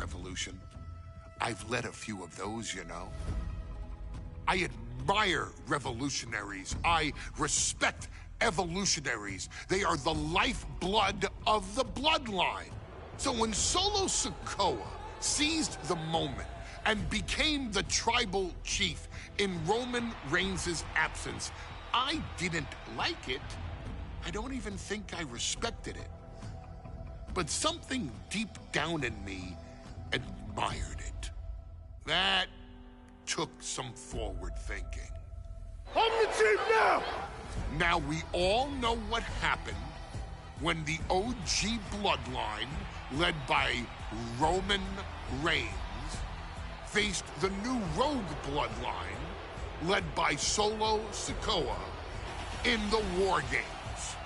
revolution. I've led a few of those, you know. I admire revolutionaries. I respect evolutionaries. They are the lifeblood of the bloodline. So when Solo Sikoa seized the moment and became the tribal chief in Roman Reigns' absence, I didn't like it. I don't even think I respected it. But something deep down in me admired it. That took some forward thinking. I'm the chief now! Now we all know what happened when the OG bloodline, led by Roman Reigns, faced the new rogue bloodline, led by Solo Sikoa, in the War Games.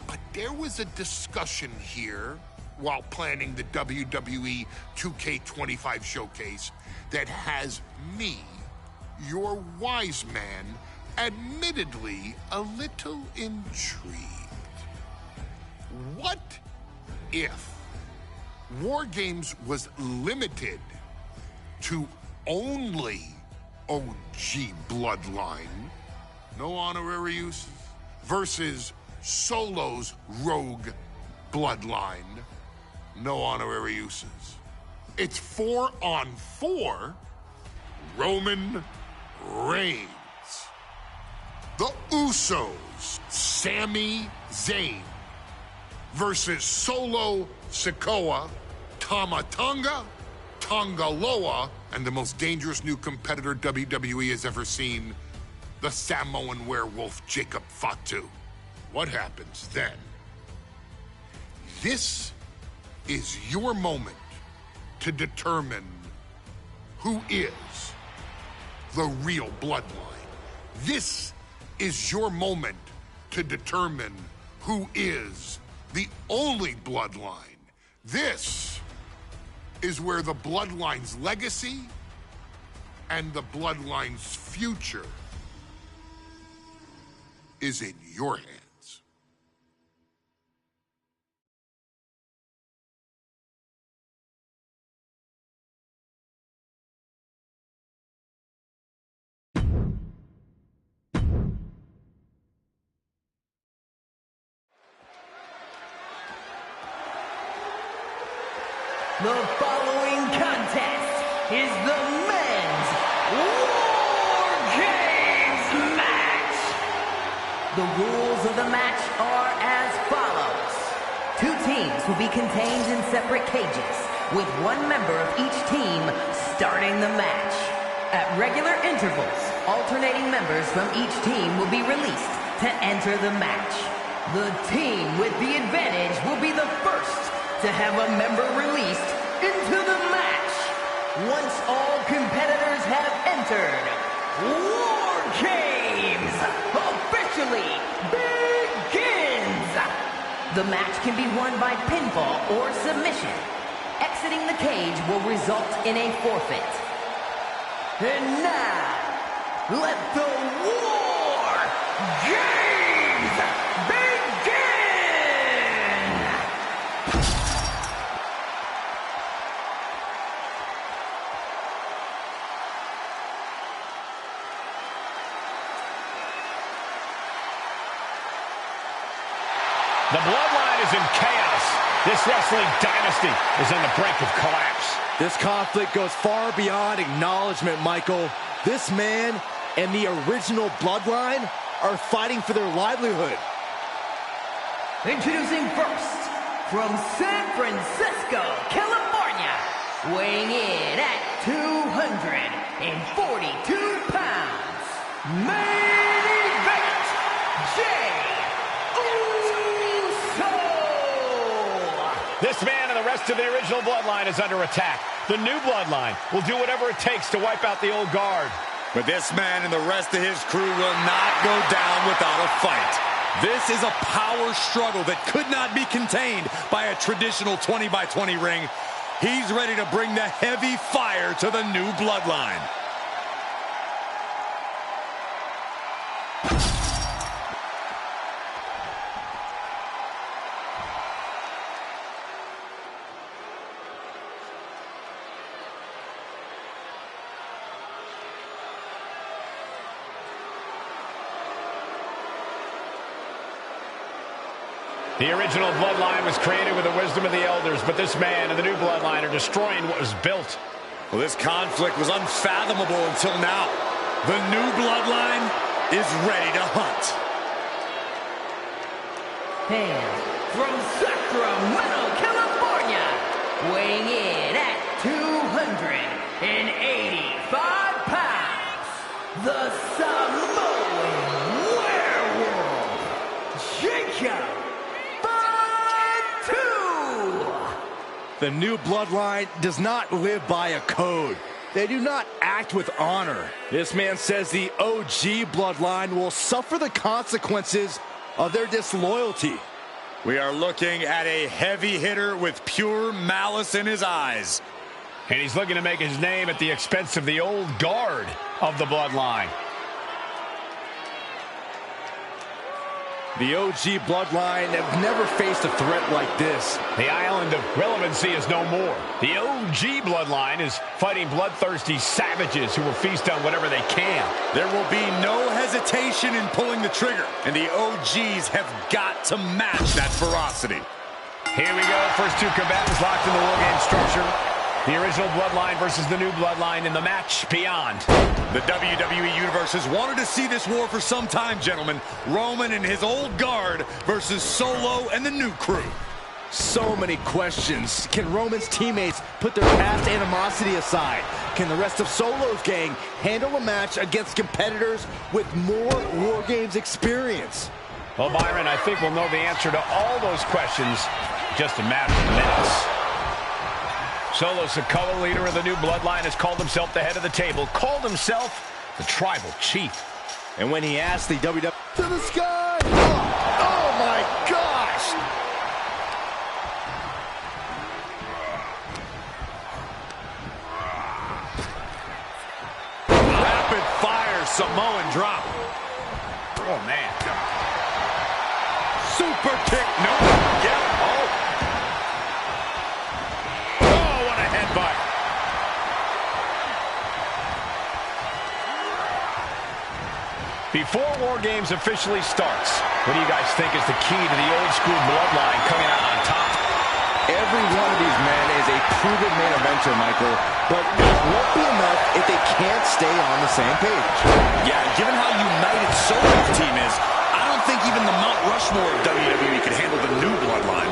But there was a discussion here while planning the WWE 2K25 showcase that has me, your wise man, admittedly a little intrigued. What if War Games was limited to only OG bloodline, no honorary uses, versus Solo's rogue bloodline, no honorary uses? It's 4-on-4 Roman Reigns. The Usos, Sami Zayn, versus Solo Sikoa, Tama Tonga, Tonga Loa, and the most dangerous new competitor WWE has ever seen, the Samoan werewolf Jacob Fatu. What happens then? This is your moment to determine who is the real bloodline. This is your moment to determine who is the only bloodline. This is where the bloodline's legacy and the bloodline's future is in your hands. The following contest is the men's War Games match. The rules of the match are as follows. Two teams will be contained in separate cages, with one member of each team starting the match. At regular intervals, alternating members from each team will be released to enter the match. The team with the advantage will be the first to have a member released into the match. Once all competitors have entered, War Games officially begins. The match can be won by pinfall or submission. Exiting the cage will result in a forfeit. And now, let the War Games begin! The bloodline is in chaos. This wrestling dynasty is on the brink of collapse. This conflict goes far beyond acknowledgement, Michael. This man and the original bloodline are fighting for their livelihood. Introducing first, from San Francisco, California, weighing in at 242 pounds, main event, Jay Uso! This man and the rest of the original bloodline is under attack. The new bloodline will do whatever it takes to wipe out the old guard. But this man and the rest of his crew will not go down without a fight. This is a power struggle that could not be contained by a traditional 20-by-20 ring. He's ready to bring the heavy fire to the new bloodline. The original bloodline was created with the wisdom of the elders, but this man and the new bloodline are destroying what was built. Well, this conflict was unfathomable until now. The new bloodline is ready to hunt. And from Sacramento, California, weighing in at 285 pounds, the Samoan werewolf, Jacob. The new bloodline does not live by a code. They do not act with honor. This man says the OG bloodline will suffer the consequences of their disloyalty. We are looking at a heavy hitter with pure malice in his eyes. And he's looking to make his name at the expense of the old guard of the bloodline. The OG bloodline have never faced a threat like this. The island of relevancy is no more. The OG bloodline is fighting bloodthirsty savages who will feast on whatever they can. There will be no hesitation in pulling the trigger, and the OGs have got to match that ferocity. Here we go. First two combatants locked in the war game structure. The original bloodline versus the new bloodline in the match beyond. The WWE Universe has wanted to see this war for some time, gentlemen. Roman and his old guard versus Solo and the new crew. So many questions. Can Roman's teammates put their past animosity aside? Can the rest of Solo's gang handle a match against competitors with more War Games experience? Well, Byron, I think we'll know the answer to all those questions just a matter of minutes. Solo Sikoa, leader of the new bloodline, has called himself the head of the table, called himself the tribal chief. And when he asked the WWE to the sky, oh my gosh! Rapid fire Samoan drop. Oh, man. Super kick. No. Yeah. Oh. Oh, what a headbutt. Before War Games officially starts, what do you guys think is the key to the old school bloodline coming out on top? Every one of these men is a proven main eventer, Michael, but it won't be enough if they can't stay on the same page. Yeah, given how united Solo's team is, I don't think even the Mount Rushmore of WWE could handle the new bloodline.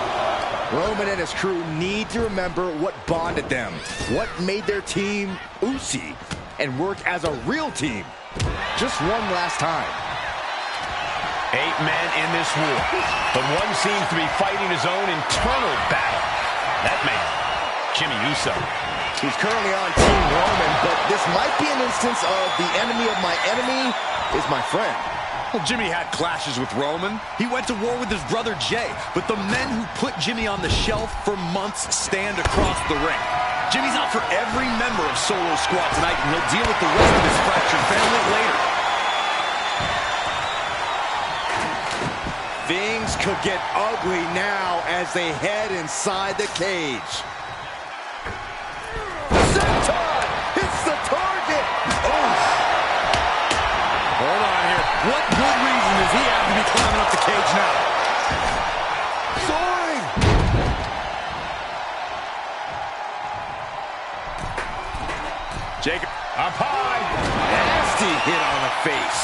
Roman and his crew need to remember what bonded them, what made their team Uzi, and work as a real team. Just one last time. 8 men in this war, but one seems to be fighting his own internal battle. That man, Jimmy Uso. He's currently on Team Roman, but this might be an instance of the enemy of my enemy is my friend. Well, Jimmy had clashes with Roman. He went to war with his brother Jay, but the men who put Jimmy on the shelf for months stand across the ring. Jimmy's out for every member of Solo's squad tonight, and he'll deal with the rest of his fractured family later. Things could get ugly now as they head inside the cage. Senton hits the target. Oh. Hold on here. What good reason does he have to be climbing up the cage now? Soaring. Jacob. Up high. Nasty hit on the face.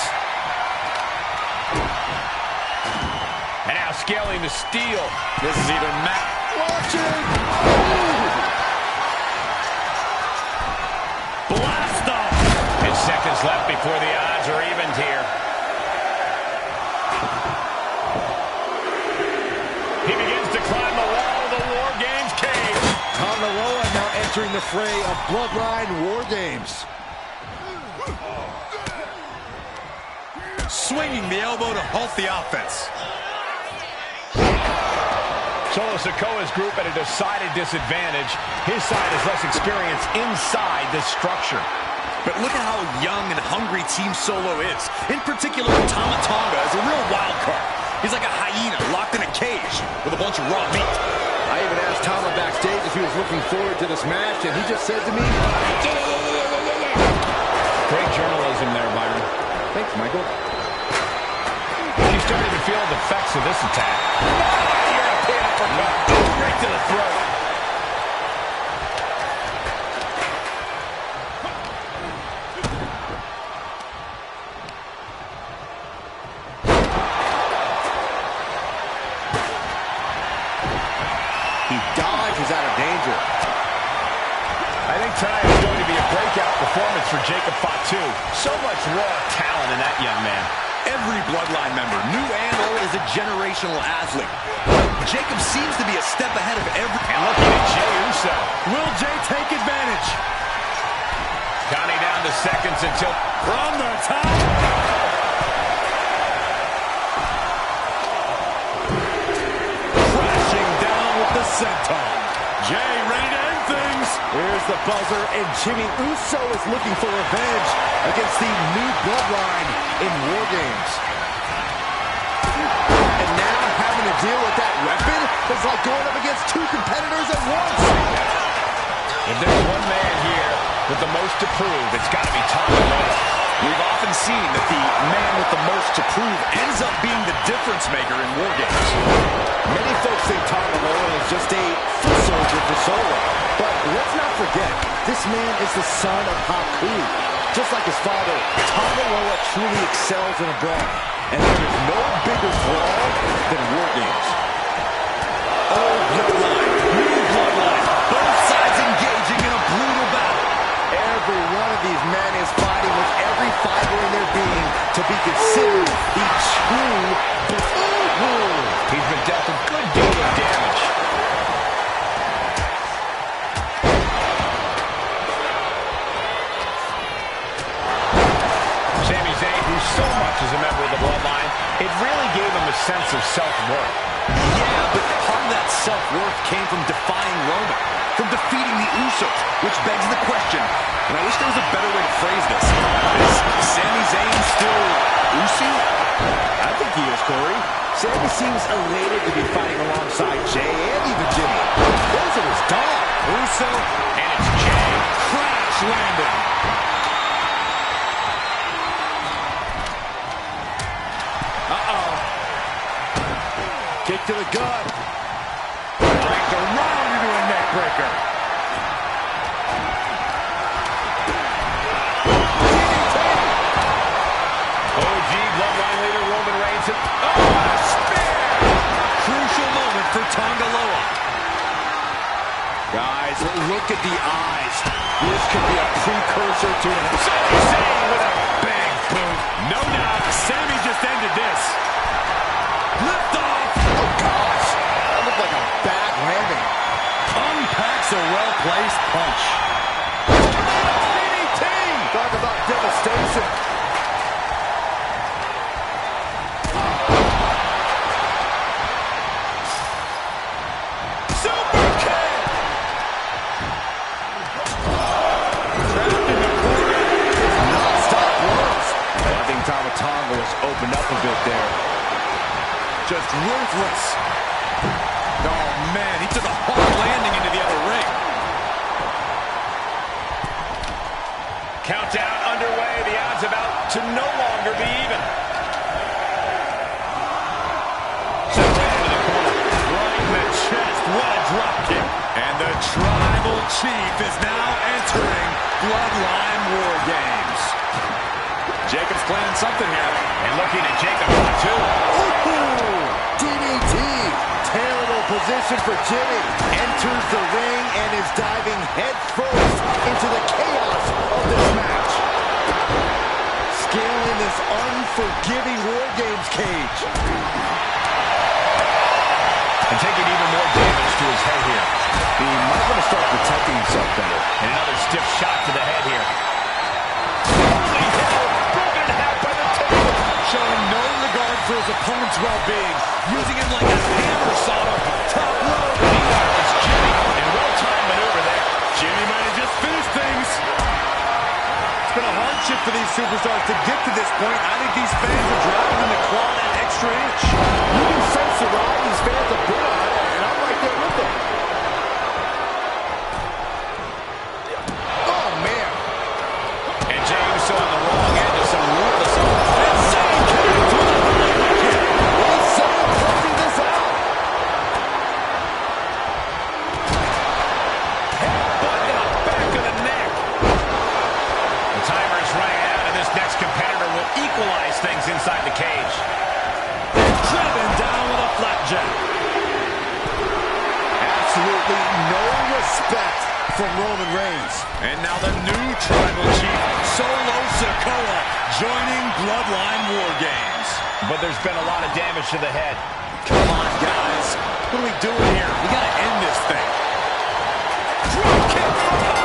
And now scaling the steel. This is either Matt. Watching. Blast off. 10 seconds left before the odds are evened here. He begins to climb the wall of the War Games cage. Tongaloa now entering the fray of Bloodline War Games. Swinging the elbow to halt the offense. Solo Sikoa's group at a decided disadvantage. His side has less experience inside this structure. But look at how young and hungry Team Solo is. In particular, Tama Tonga is a real wild card. He's like a hyena locked in a cage with a bunch of raw meat. I even asked Tama backstage if he was looking forward to this match, and he just said to me, Great journalism there, Byron. thanks, Michael. She starting to feel the effects of this attack. European uppercut. Right to the throat. He dodges out of danger. I think tonight is going to be a breakout performance for Jacob Fatu. So much raw talent in that young man. Every Bloodline member, new and old, is a generational athlete. Jacob seems to be a step ahead of every... And looking at Jey Uso. Will Jey take advantage? Counting down the seconds until... From the top. Crashing down with the senton. Jey ready to end things. Here's the buzzer, and Jimmy Uso is looking for revenge against the new Bloodline in War Games. And now having to deal with that weapon is like going up against two competitors at once. If there's one man here with the most to prove, it's got to be Tom. We've often seen that the man with the most to prove ends up being the difference maker in War Games. Many folks think Tonga is just a foot soldier for Solo. But let's not forget, this man is the son of Haku. Just like his father, Tonga truly excels in a brawl. And there is no bigger brawl than War Games. Old Bloodline, new Bloodline, both sides engaging in a brutal battle. Every one of these men is fighting with every fiber in their being to be considered the true Blue. He's been dealt a good deal of damage. Sami Zayn, who so much is a member of the Bloodline, it really gave him a sense of self-worth. Yeah, but part of that self-worth came from defying Roman, from defeating the Usos, which begs the question, and I wish there was a better way to phrase this. Is Sami Zayn still Uso? I think he is, Corey. Sami seems elated to be fighting alongside Jey and even Jimmy. Those are his dog. Uso, And it's Jey. crash landing. Kick to the gut. Dragged around into a neck breaker. OG Bloodline leader Roman Reigns. Oh, a spear! Crucial moment for Tonga Loa. Guys, look at the eyes. This could be a precursor to an... Sami Zayn with a big boot. No doubt, Sami just ended this. Lift off. Oh, gosh. That looked like a bad landing. Unpacks a well-placed punch. DDT! Talk about devastation. Super kick! Trapped in the corner. Non-stop blows. I think Tama Tonga was opened up a bit there. Just ruthless. Oh, man, he took a hard landing into the other ring. Countdown underway. The odds about to no longer be even. Set right into the corner. Right in the chest. What a drop kick. And the Tribal Chief is now entering Bloodline War Games. Jacob's planning something here. And looking at Jacob too. DDT. Terrible position for Jimmy. Enters the ring and is diving headfirst into the chaos of this match. Scaling this unforgiving War Games cage. And taking even more damage to his head here. He might want to start protecting himself better. And another stiff shot to the head here. Broken in half by the table. Showing no regard for his opponent's well-being. Using him like a hammer saw. Top rope. Meanwhile, it's Jimmy. And well-timed maneuver there. Jimmy might have just finished things. It's been a hardship for these superstars to get to this point. I think these fans are driving them to claw that extra inch. You can sense the ride these fans have put on, and I'm right there with them. Oh, man. And Jey Uso on the wrong end of some ruthless. Insane kick to the leg kick. equalize things inside the cage. Driven down with a flapjack. Absolutely no respect from Roman Reigns. And now the new tribal chief, Solo Sikoa, joining Bloodline War Games. But there's been a lot of damage to the head. Come on, guys. What are we doing here? We got to end this thing. Drop kick from behind.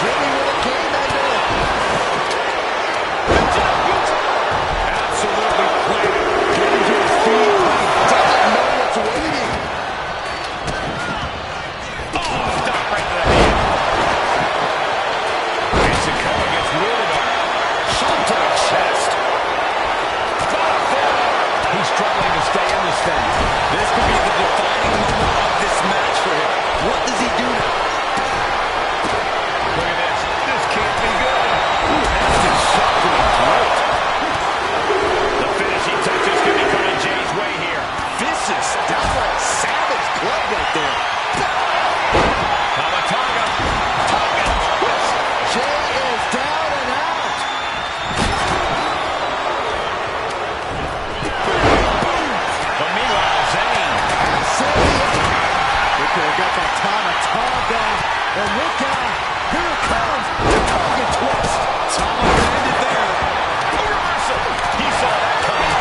Jimmy with a game ender. Absolutely planted. Getting to his feet, but he doesn't know what's waiting. Stop right to the hand. And Sikoa gets rid of it. Shot to the chest. He's struggling to stay in this thing. This could be the defining moment of this match for him. What does he do now? Look at this. This can't be good. Nasty shot to the throat. The finishing touches could be coming Jay's way here. Vicious, downright savage club right there. Tonga. Tonga twist. Jay is down and out. But meanwhile, Zayn. We could have got that Tonga. And look out. Here it comes. The Tonga twist. Tama landed there. Reversal. He saw that coming.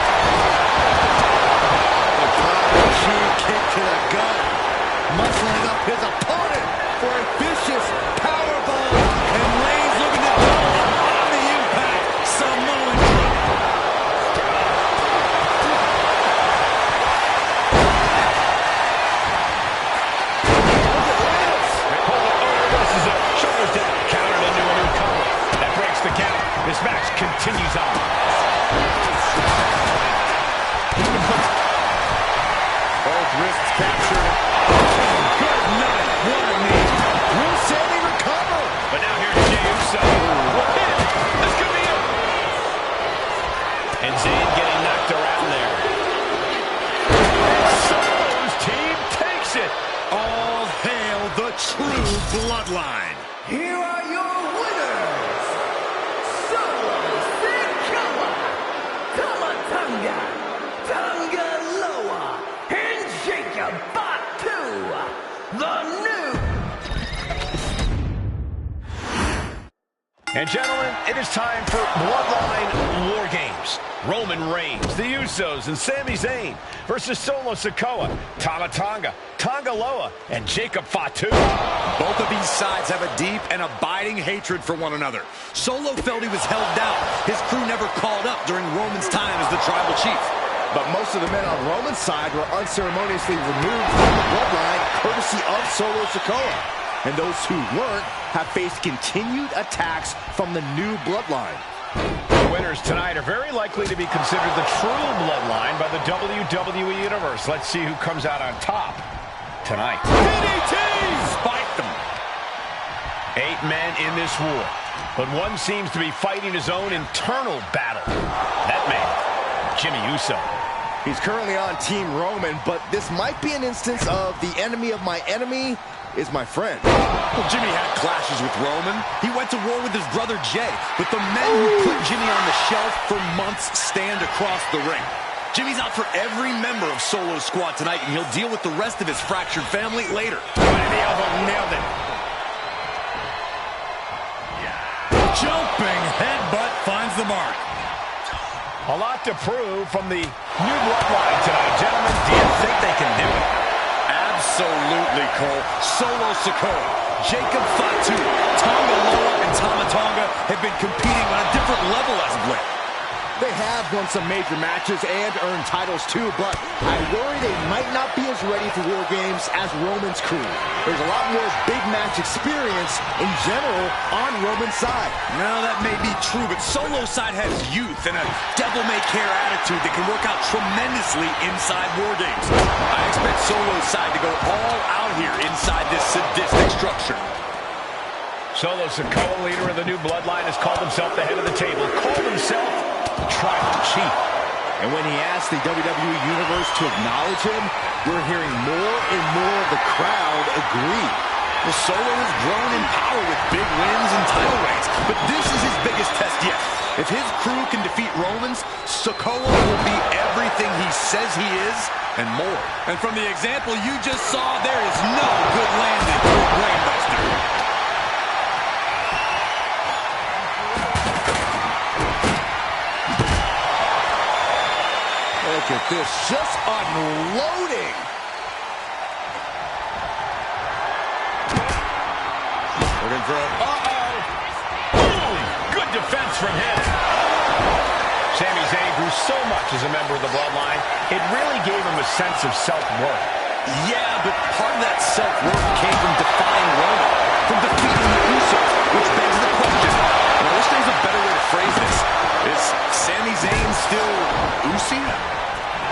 The Tonga cheap kick to the gut. Muscling up his opponent for a vicious powerbomb. And Reigns looking to double up on the impact. Samoan drop. This is it. Shoulders down. Countered into a new cover. That breaks the count. This match continues on. Both wrists captured. Good night. What a knee. Will Sammy recover? But now here's Jey Uso. What hit? This could be it. And Zayn getting knocked around there. Solo's team takes it. All hail the true bloodline. Here are your winners, Solo Sikoa, Tonga, Tonga Loa, and Jacob Fatu, the new. And gentlemen, it is time for Bloodline War Games. Roman Reigns, the Usos, and Sami Zayn versus Solo Sikoa, Tonga, Tonga Loa, and Jacob Fatu. Both of these sides have a deep and abiding hatred for one another. Solo felt he was held down. His crew never called up during Roman's time as the tribal chief. But most of the men on Roman's side were unceremoniously removed from the bloodline, courtesy of Solo Sikoa. And those who weren't have faced continued attacks from the new bloodline. The winners tonight are very likely to be considered the true bloodline by the WWE Universe. Let's see who comes out on top tonight. DDT! Spike them. 8 men in this war, but one seems to be fighting his own internal battle. That man, Jimmy Uso. He's currently on Team Roman, but this might be an instance of the enemy of my enemy is my friend. Well, Jimmy had clashes with Roman. He went to war with his brother Jay, but the men who put Jimmy on the shelf for months stand across the ring. Jimmy's out for every member of Solo's squad tonight, and he'll deal with the rest of his fractured family later. Right in the elbow, nailed it. Jumping headbutt finds the mark. A lot to prove from the new bloodline tonight. Gentlemen, do you think they can do it? Absolutely, Cole. Solo Sikoa, Jacob Fatu, Tonga Loa, and Tonga have been competing on a different level as of late. They have won some major matches and earned titles too, but I worry they might not be as ready for War Games as Roman's crew. There's a lot more big match experience in general on Roman's side. No, that may be true, but Solo's side has youth and a devil-may-care attitude that can work out tremendously inside War Games. I expect Solo's side to go all out here inside this sadistic structure. Solo Sikoa, leader of the new bloodline, has called himself the head of the table, called himself the tribal chief. And when he asked the WWE Universe to acknowledge him, we're hearing more and more of the crowd agree. Well, Solo has grown in power with big wins and title reigns, but this is his biggest test yet. If his crew can defeat Roman's, Sikoa will be everything he says he is and more. And from the example you just saw, there is no good landing for a brainbuster. Look at this, just unloading. Looking for a... Good defense from him. Sami Zayn grew so much as a member of the Bloodline, it really gave him a sense of self-worth. Yeah, but part of that self-worth came from defying Roman, from defeating the Usos, which begs the question, and I wish there was a better way to phrase this. Is Sami Zayn still Usi?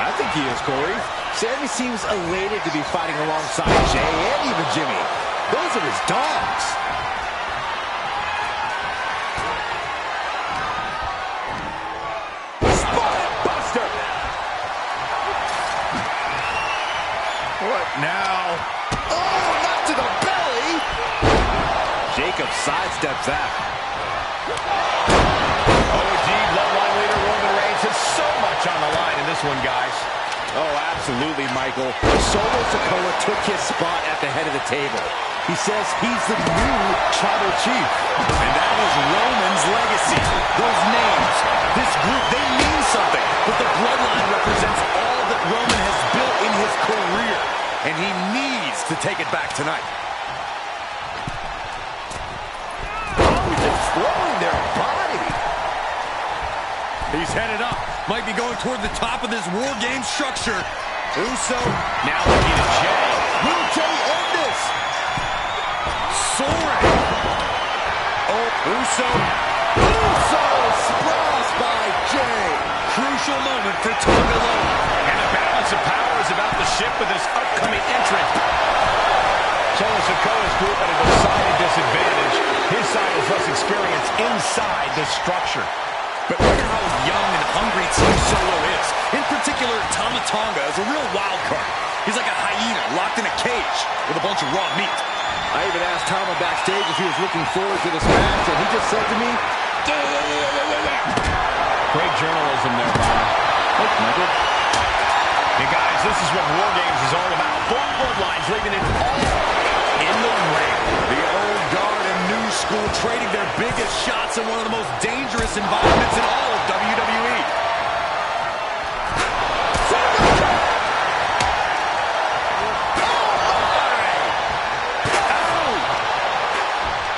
I think he is, Corey. Sami seems elated to be fighting alongside Jay and even Jimmy. Those are his dogs. Buster. What now? Oh, not to the belly. Jacob sidesteps that. OG Bloodline leader Roman Reigns has so much on the line in this one, guys. Oh, absolutely, Michael. Solo Sikoa took his spot at the head of the table. He says he's the new tribal chief. And that is Roman's legacy. Those names, this group, they mean something. But the Bloodline represents all that Roman has built in his career. And he needs to take it back tonight. Oh, he's exploding their body. He's headed up. Might be going toward the top of this War Games structure. Uso Now looking at Jay. Will Jay end this? soaring. Oh, Uso splashed by Jay. Crucial moment for Tonga Loa. And the balance of power is about to shift with this upcoming entrant. Solo Sikoa's group at a decided disadvantage. His side is less experienced inside this structure. But look at how young and hungry Team Solo is. In particular, Tama Tonga is a real wild card. He's like a hyena locked in a cage with a bunch of raw meat. I even asked Tama backstage if he was looking forward to this match, and he just said to me, great journalism there, Bob. Thanks, Michael. Hey, guys, this is what War Games is all about. Both bloodlines leaving it all in the ring. The old guard and new school trading their biggest shots in one of the most dangerous environments in all of WWE.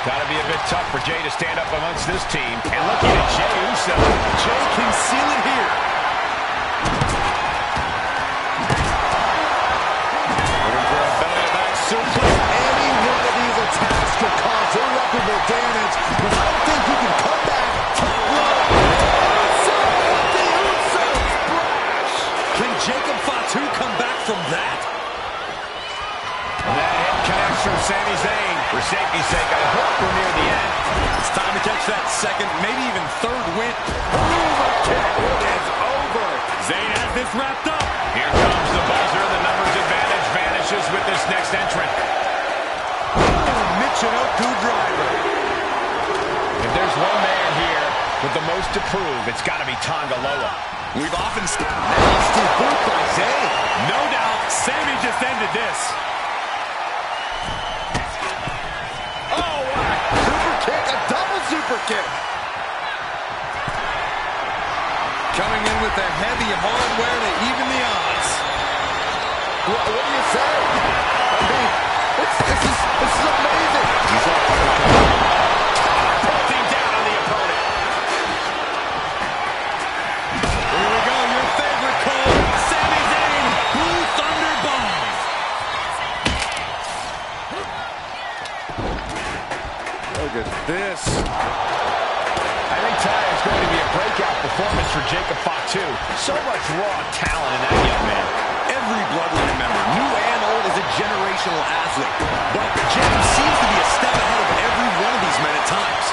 Gotta be a bit tough for Jay to stand up amongst this team. And looking at Jey Uso. Jay can seal it here. Looking for a belly-to-back suplex. Any one of these attacks could cause irreparable damage, but I don't think he can come back. Top rope. The Uso splash. Can Jacob Fatu come back from that? And that hit connects from Sami Zayn. For safety's sake, I hope we're near the end. It's time to catch that second, maybe even third win. Overkick. It is over. Zayn has this wrapped up. Here comes the buzzer. The numbers advantage vanishes with this next entrant. Michinoku driver. If there's one man here with the most to prove, it's got to be Tonga Loa. We've often seen Nasty boot by Zayn. no doubt, Sami just ended this. Super kick. Coming in with the heavy hardware to even the odds. What do you say? I mean, this is amazing. Pulling down on the opponent. Here we go, your favorite call, Sami Zayn, Blue Thunder Bomb. Look at this. I think tonight is going to be a breakout performance for Jacob Fatu. So much raw talent in that young man. Every Bloodline member, new and old, is a generational athlete. But Jacob seems to be a step ahead of every one of these men at times.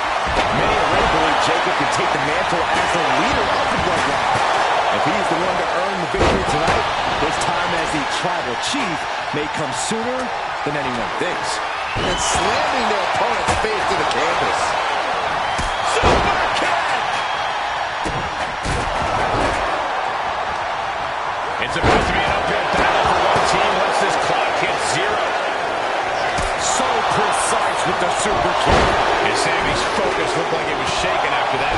Many already believe Jacob could take the mantle as the leader of the Bloodline. If he's the one to earn the victory tonight, his time as the tribal chief may come sooner than anyone thinks. And slamming their opponent's face to the canvas. Super kick! It's about to be an uphill battle for one team once this clock hits 0. So precise with the super kick. And Sammy's focus looked like it was shaken after that.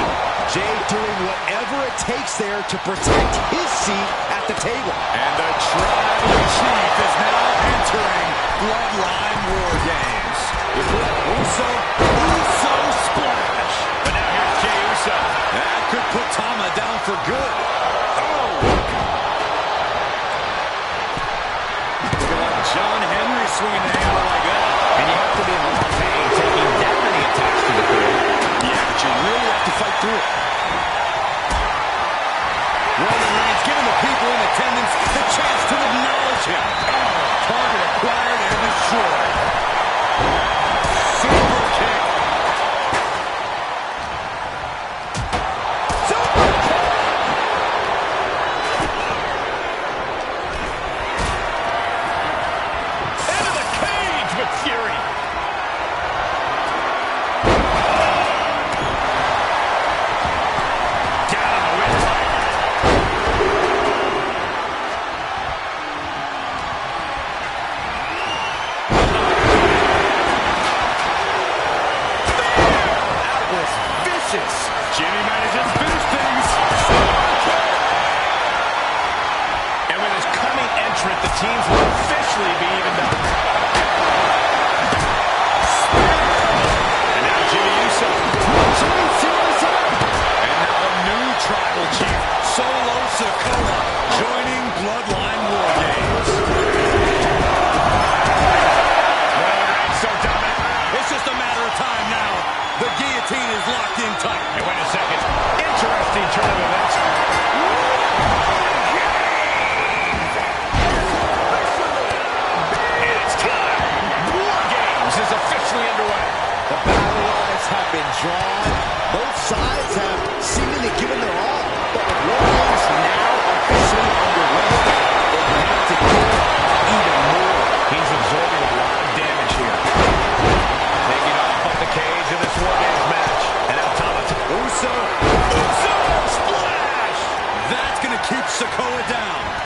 Jay doing whatever it takes there to protect his seat at the table. And the tribal chief is now entering Bloodline War Games. Uso splash. But now here's Jey Uso. That could put Tama down for good. John Henry swinging the hammer like that. And you have to be in a lot of pain taking that many attacks to the core. Yeah, but you really have to fight through it. Roman Reigns giving the people in attendance the chance to acknowledge him. Target acquired and destroyed. Super kick. Super kick. Into the cage with Fury. Down on the windpipe. That was vicious. Jimmy might have just finished things. And with his coming entrant, the teams will officially be evened up. And now Jimmy Uso. And now the new tribal chief, Solo Sikoa, joining Bloodline War Games. So dominant. It's just a matter of time now. The guillotine is locked in tight. And wait a second. Interesting turn of events. And it's time. War Games is officially underway. The battle lines have been drawn. Both sides have seemingly given their all. But with War Games now officially underway, it had to give even more. He's absorbing a lot of damage here. Taking off the cage in this War Games match. And now Thomas. Uso splash! That's going to keep Sikoa down.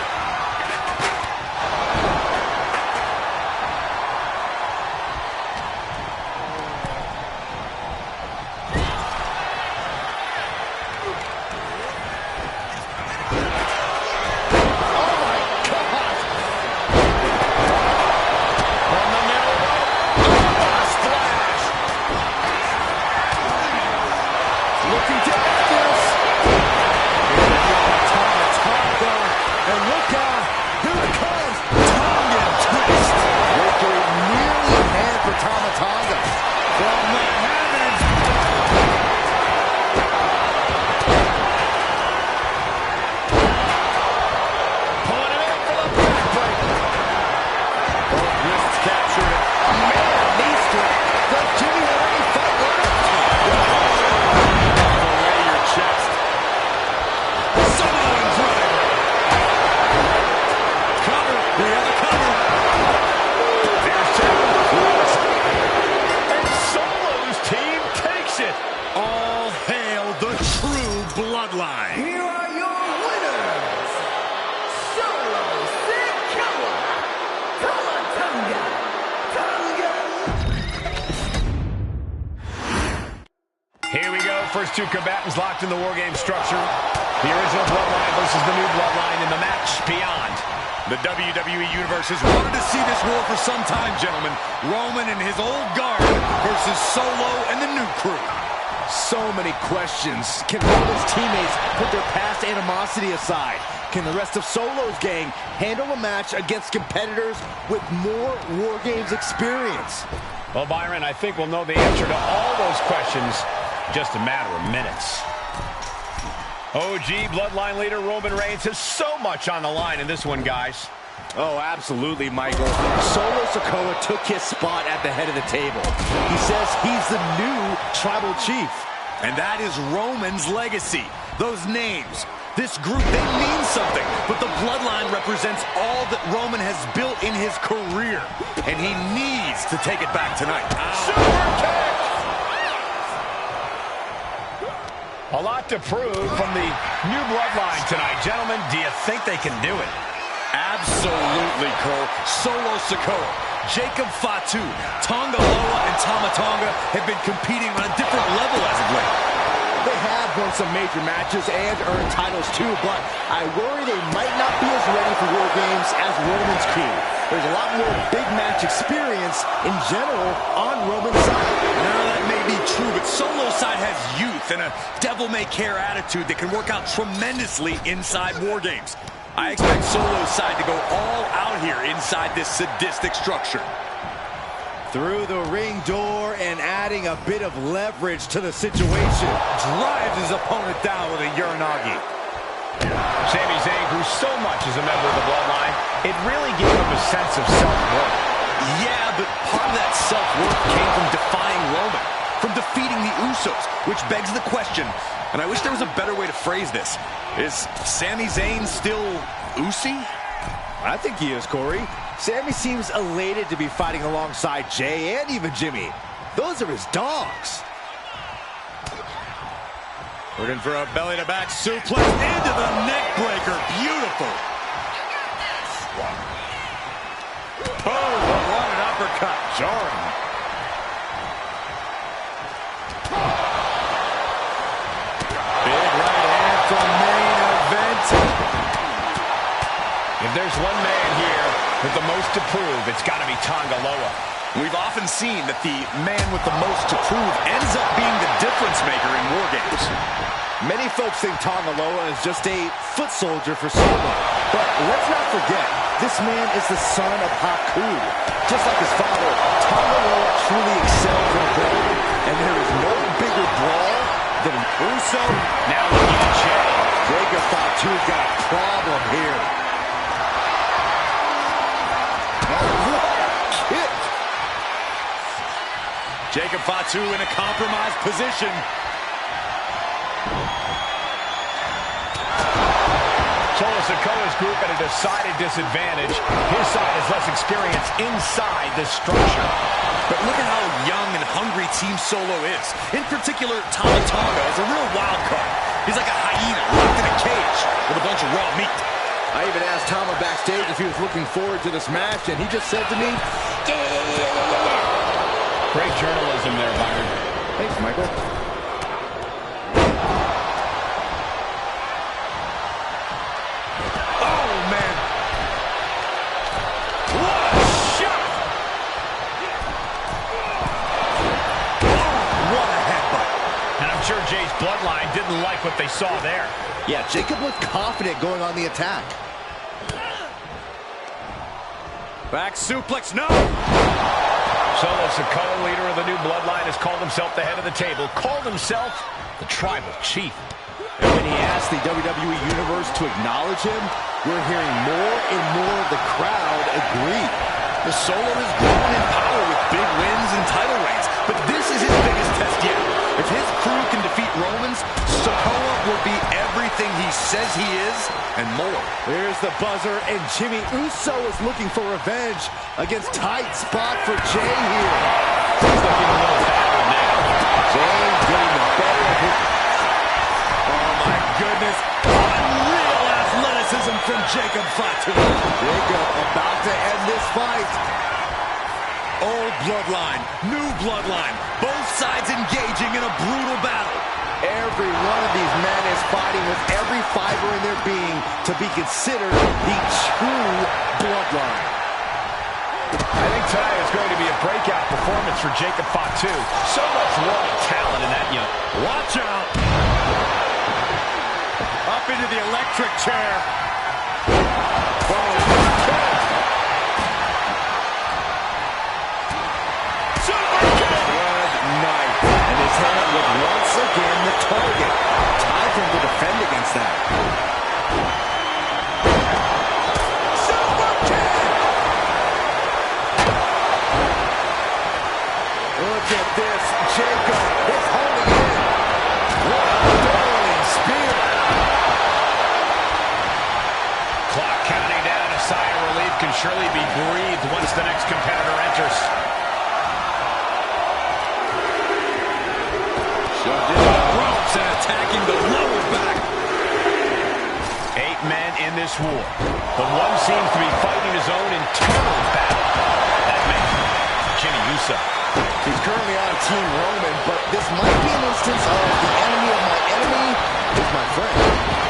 Looking to end this. And look out. Here it comes. Tonga twist. Victory nearly in hand for Tama Tonga. From the heavens. Pulling it in for the backbreak. Both wrists captured. Man, knee strike. Does Jimmy have any fight left? Away your chest. Samoan driver. Cover. We have a cover. There's two. And Solo's team takes it. All hail the true bloodline. Here are your winners, Solo Sikoa, Tonga. Here we go. First two combatants locked in the War Game structure. The original Bloodline versus the new Bloodline in the match beyond. The WWE Universe has wanted to see this war for some time, gentlemen. Roman and his old guard versus Solo and the new crew. So many questions. Can Roman's teammates put their past animosity aside? Can the rest of Solo's gang handle a match against competitors with more War Games experience? Well, Byron, I think we'll know the answer to all those questions in just a matter of minutes. OG Bloodline leader Roman Reigns has so much on the line in this one, guys. Oh, absolutely, Michael. Solo Sikoa took his spot at the head of the table. He says he's the new tribal chief. And that is Roman's legacy. Those names, This group, they mean something, but the Bloodline represents all that Roman has built in his career, and he needs to take it back tonight. Super kick! A lot to prove from the new Bloodline tonight. Gentlemen, do you think they can do it? Absolutely, Cole. Solo Sikoa, Jacob Fatu, Tonga Loa, and Tama Tonga have been competing on a different level as of late. They have won some major matches and earned titles too, but I worry they might not be as ready for War Games as Roman's crew. There's a lot more big match experience in general on Roman's side. Now that may be true, but Solo's side has youth and a devil-may-care attitude that can work out tremendously inside War Games. I expect Solo's side to go all out here inside this sadistic structure. Through the ring door and adding a bit of leverage to the situation. Drives his opponent down with a Uranagi. Sami Zayn grew so much as a member of the Bloodline, it really gave him a sense of self-worth. Yeah, but part of that self-worth came from defying Roman, from defeating the Usos, which begs the question, and I wish there was a better way to phrase this. Is Sami Zayn still Usi? I think he is, Corey. Sami seems elated to be fighting alongside Jay and even Jimmy. Those are his dogs. Looking for a belly-to-back suplex into the neck breaker. Beautiful. Oh, what an uppercut. Jarring. Big right hand from main event. If there's one man here with the most to prove, it's got to be Tonga Loa. We've often seen that the man with the most to prove ends up being the difference maker in War Games. Many folks think Tonga Loa is just a foot soldier for Solo. But let's not forget, this man is the son of Haku. Just like his father, Tonga Loa truly excels in a brawl. And there is no bigger brawl than an Uso. Now looking at Jay. Jacob Fatu's got a problem here. Jacob Fatu in a compromised position. Solo Sikoa's group at a decided disadvantage. His side has less experience inside this structure. But look at how young and hungry Team Solo is. In particular, Tama Tonga is a real wild card. He's like a hyena locked in a cage with a bunch of raw meat. I even asked Tama backstage if he was looking forward to this match, and he just said to me, yeah. Great journalism there, Byron. Thanks, Michael. Oh, man. What a shot! Oh, what a headbutt. And I'm sure Jay's Bloodline didn't like what they saw there. Yeah, Jacob looked confident going on the attack. Back suplex, no! Solo Sikoa, leader of the new Bloodline, has called himself the head of the table, called himself the Tribal Chief. And when he asked the WWE Universe to acknowledge him, we're hearing more and more of the crowd agree. The Solo has grown in power with big wins and title reigns, but this is his biggest test yet. If his crew can defeat Romans, Sikoa will be everything he says he is and more. There's the buzzer, and Jimmy Uso is looking for revenge against tight spot for Jay here. He's looking a little bad now. Jay getting the better of his... Oh my goodness. Unreal athleticism from Jacob Fatu. Jacob about to end this fight. Old Bloodline, new Bloodline, both sides engaging in a brutal battle. Every one of these men is fighting with every fiber in their being to be considered the true Bloodline. I think tonight is going to be a breakout performance for Jacob Fatu. So much raw talent in that young. Watch out. Up into the electric chair. Hand was once again the target. Time for him to defend against that. Super kick! Look at this. Jacob is holding in. What a darling spear. Clock counting down. A sigh of relief can surely be breathed once the next competitor enters. Shoved into the ropes and attacking the lower back. 8 men in this war, but one seems to be fighting his own internal battle. That man, Jimmy Uso. He's currently on Team Roman, but this might be an instance of the enemy of my enemy is my friend.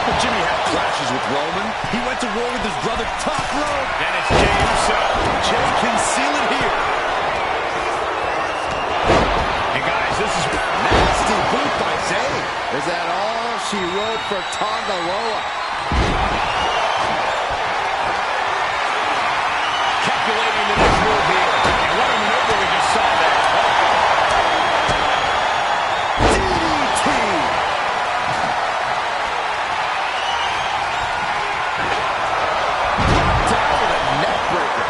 Well, Jimmy had clashes with Roman. He went to war with his brother top rope. And it's Jey Uso. Jey can seal it here. Hey guys, this is Nasty boot by Jey. Is that all she wrote for Tongaloa? calculating the next move here. And what a maneuver we just saw there. DDT! Down with a neck breaker.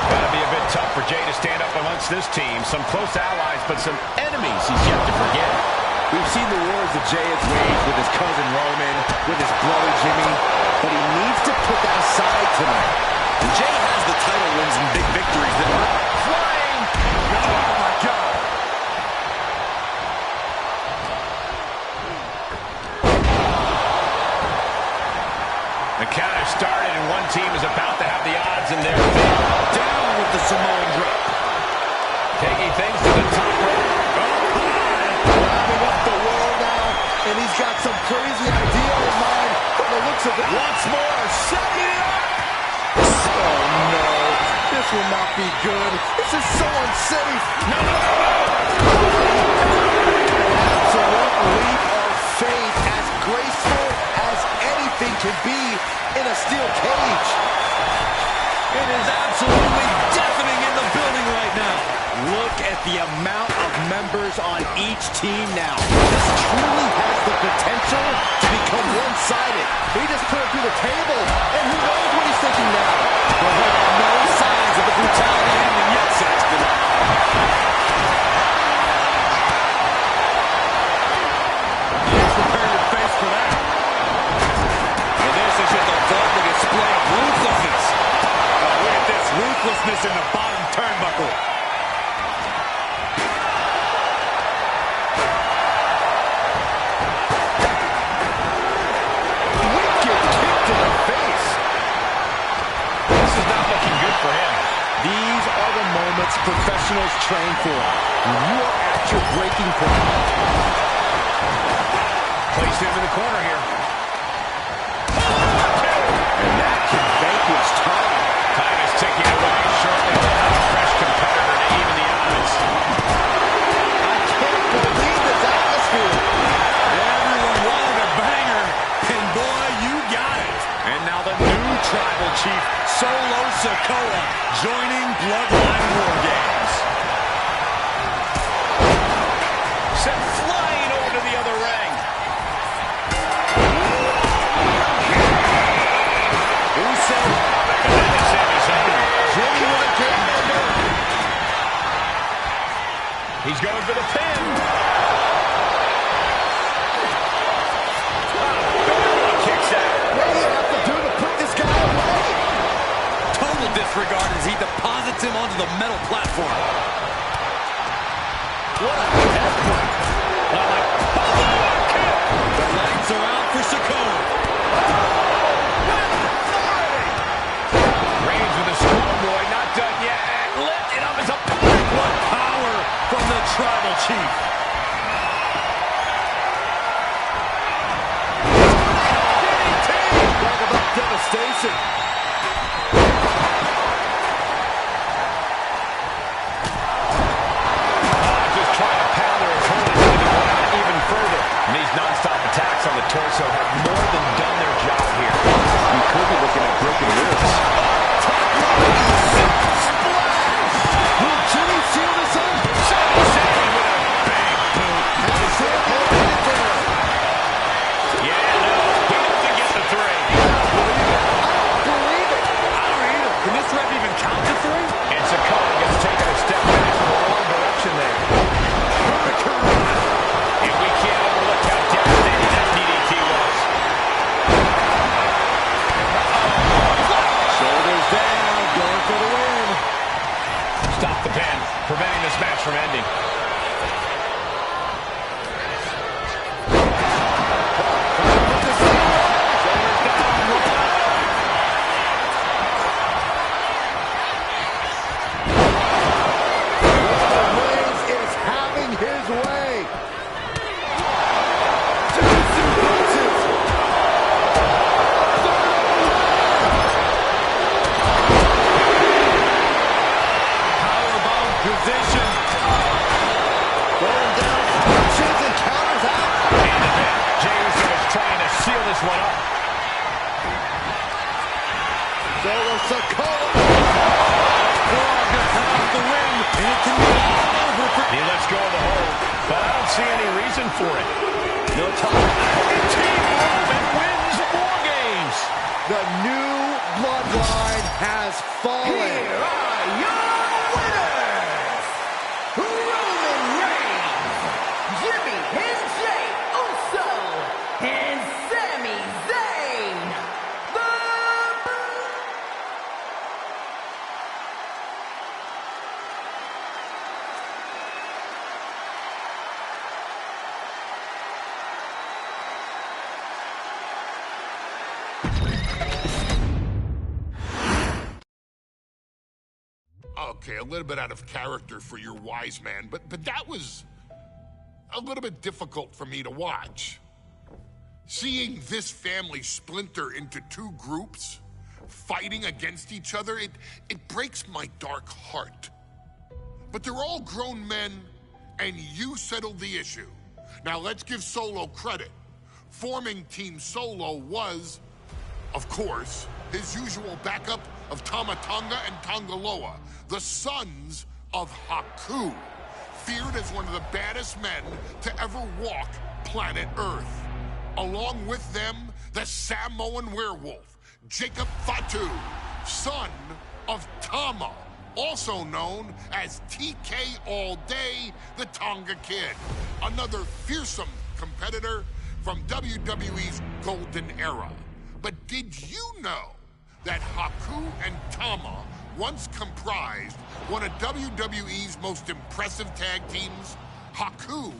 Gotta be a bit tough for Jey to stand up amongst this team. Some close allies, but some enemies he's yet to forget. We've seen the wars that Jey has waged with his cousin Roman, with his brother Jimmy, but he needs to put that aside tonight. And Jey has the title wins and big victories that are Flying! oh my God. The count has started, and one team is about to have the odds in their favor. Down with the Samoan drop. Taking things to the top rope. Grabbing up the wall now, and he's got some crazy idea in mind from the looks of it. Once more, setting it up. Oh no, this will not be good. This is so unsafe. No, no, no, no. Absolute leap of faith, as graceful as anything can be in a steel cage. It is absolutely deafening in the building right now. Look at the amount of members on each team now. This truly has the potential to become one-sided. He just put it through the table, and who knows what he's thinking now. But there are no signs of the brutality ending yet, Saxton. He's preparing his face for that. And this is just a vulgar display of ruthlessness. Oh, look at this ruthlessness in the bottom turnbuckle. Wicked kick to the face. This is not looking good for him. These are the moments professionals train for. When you are at your breaking point. Placed him in the corner here. And that can vanquish time. Time is ticking away. Shortly, we'll have a fresh competitor to even the odds. I can't believe this atmosphere. Everyone wanted a banger, and boy, you got it. And now the new tribal chief, Solo Sikoa, joining Bloodline War Games. Sent flying over to the other ring. Uso. And then they send his own. Jimmy with a kick. He's going for the pin. Kicks out. What do you have to do to put this guy away? Total disregard as he deposits him onto the metal platform. What a headbutt. The lights are out for Sikoa. Reigns with a strong boy, not done yet. Lifted up his opponent. What power from the tribal chief. Talk about devastation. Just trying to pound from ending. He lets go of the hold, but I don't see any reason for it. No time. Team Roman wins War Games. The new bloodline has fallen. Here are your winners, Roman Reigns, Jimmy and Jey Uso, and Sami Zayn. Okay, a little bit out of character for your wise man, but that was a little bit difficult for me to watch. Seeing this family splinter into two groups, fighting against each other, it breaks my dark heart. But they're all grown men, and you settled the issue. Now let's give Solo credit. Forming Team Solo was, of course, his usual backup of Tama Tonga and Tonga Loa, the sons of Haku, feared as one of the baddest men to ever walk planet Earth. Along with them, the Samoan werewolf, Jacob Fatu, son of Tama, also known as TK All Day, the Tonga Kid, another fearsome competitor from WWE's golden era. But did you know that Haku and Tama once comprised one of WWE's most impressive tag teams? Haku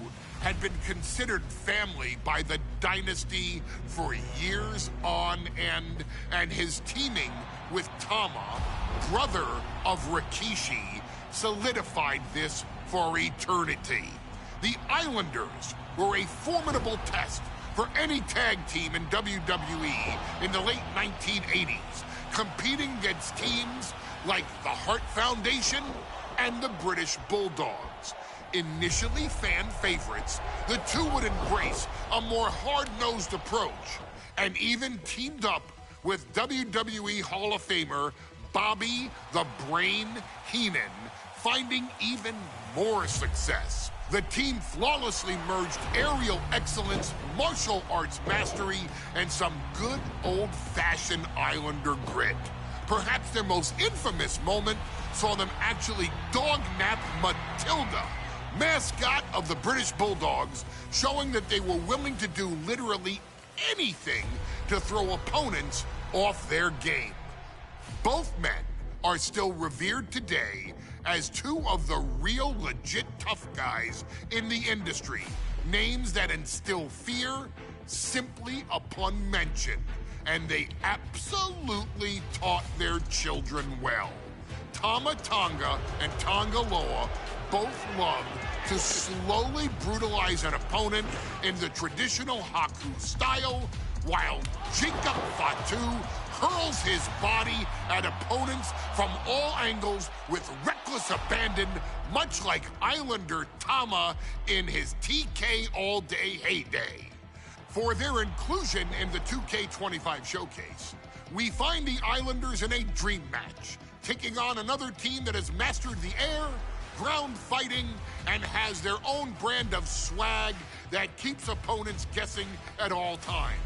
had been considered family by the Dynasty for years on end, and his teaming with Tama, brother of Rikishi, solidified this for eternity. The Islanders were a formidable test for any tag team in WWE in the late 1980s, competing against teams like the Hart Foundation and the British Bulldogs. Initially fan favorites, the two would embrace a more hard-nosed approach and even teamed up with WWE Hall of Famer Bobby the Brain Heenan, finding even more success. The team flawlessly merged aerial excellence, martial arts mastery, and some good old-fashioned Islander grit. Perhaps their most infamous moment saw them actually dog-nap Matilda, mascot of the British Bulldogs, showing that they were willing to do literally anything to throw opponents off their game. Both men are still revered today as two of the real legit tough guys in the industry, names that instill fear simply upon mention, and they absolutely taught their children well. Tama Tonga and Tonga Loa both loved to slowly brutalize an opponent in the traditional Haku style, while Jacob Fatu hurls his body at opponents from all angles with reckless abandon, much like Islander Tama in his TK All Day heyday. For their inclusion in the 2K25 showcase, we find the Islanders in a dream match, taking on another team that has mastered the air, ground fighting, and has their own brand of swag that keeps opponents guessing at all times.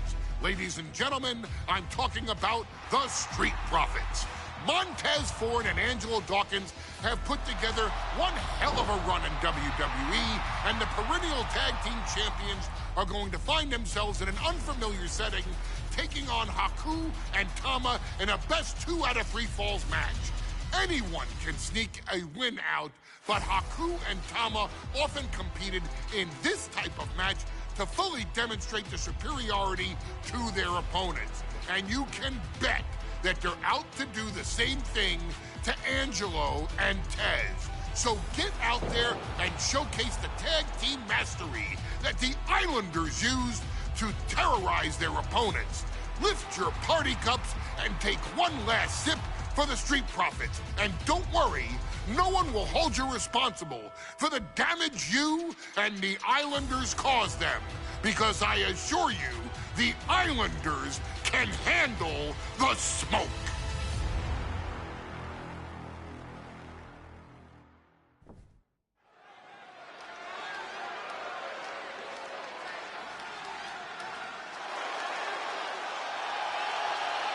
Ladies and gentlemen, I'm talking about the Street Profits. Montez Ford and Angelo Dawkins have put together one hell of a run in WWE, and the perennial tag team champions are going to find themselves in an unfamiliar setting, taking on Haku and Tama in a best 2 out of 3 falls match. Anyone can sneak a win out, but Haku and Tama often competed in this type of match to fully demonstrate the superiority to their opponents. And you can bet that they're out to do the same thing to Angelo and Tez. So get out there and showcase the tag team mastery that the Islanders used to terrorize their opponents. Lift your party cups and take one last sip for the Street Profits. And don't worry, no one will hold you responsible for the damage you and the Islanders caused them. Because I assure you, the Islanders can handle the smoke.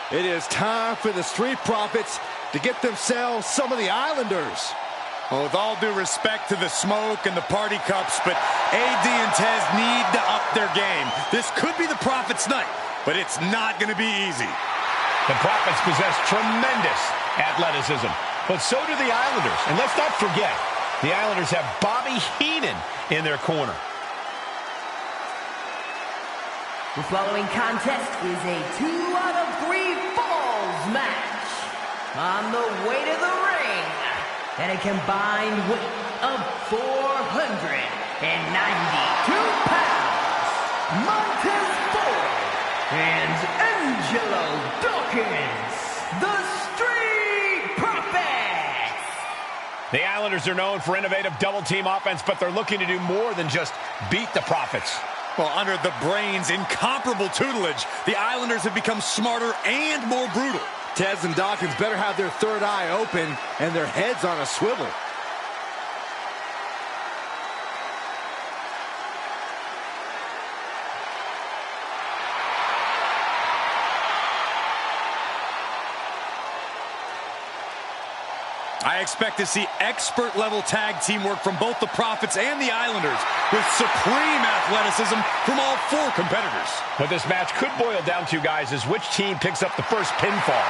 It is time for the Street Profits to get themselves some of the Islanders. Well, with all due respect to the smoke and the party cups, but AD and Tez need to up their game. This could be the Profits' night, but it's not going to be easy. The Profits possess tremendous athleticism, but so do the Islanders. And let's not forget, the Islanders have Bobby Heenan in their corner. The following contest is a 2 out of 3 falls match. On the way to the ring, at a combined weight of 492 pounds, Montez Ford and Angelo Dawkins, the Street Profits. The Islanders are known for innovative double-team offense, but they're looking to do more than just beat the Profits. Well, under the Brains' incomparable tutelage, the Islanders have become smarter and more brutal. Tez and Dawkins better have their third eye open and their heads on a swivel. I expect to see expert-level tag teamwork from both the Profits and the Islanders, with supreme athleticism from all 4 competitors. What this match could boil down to, guys, is which team picks up the first pinfall.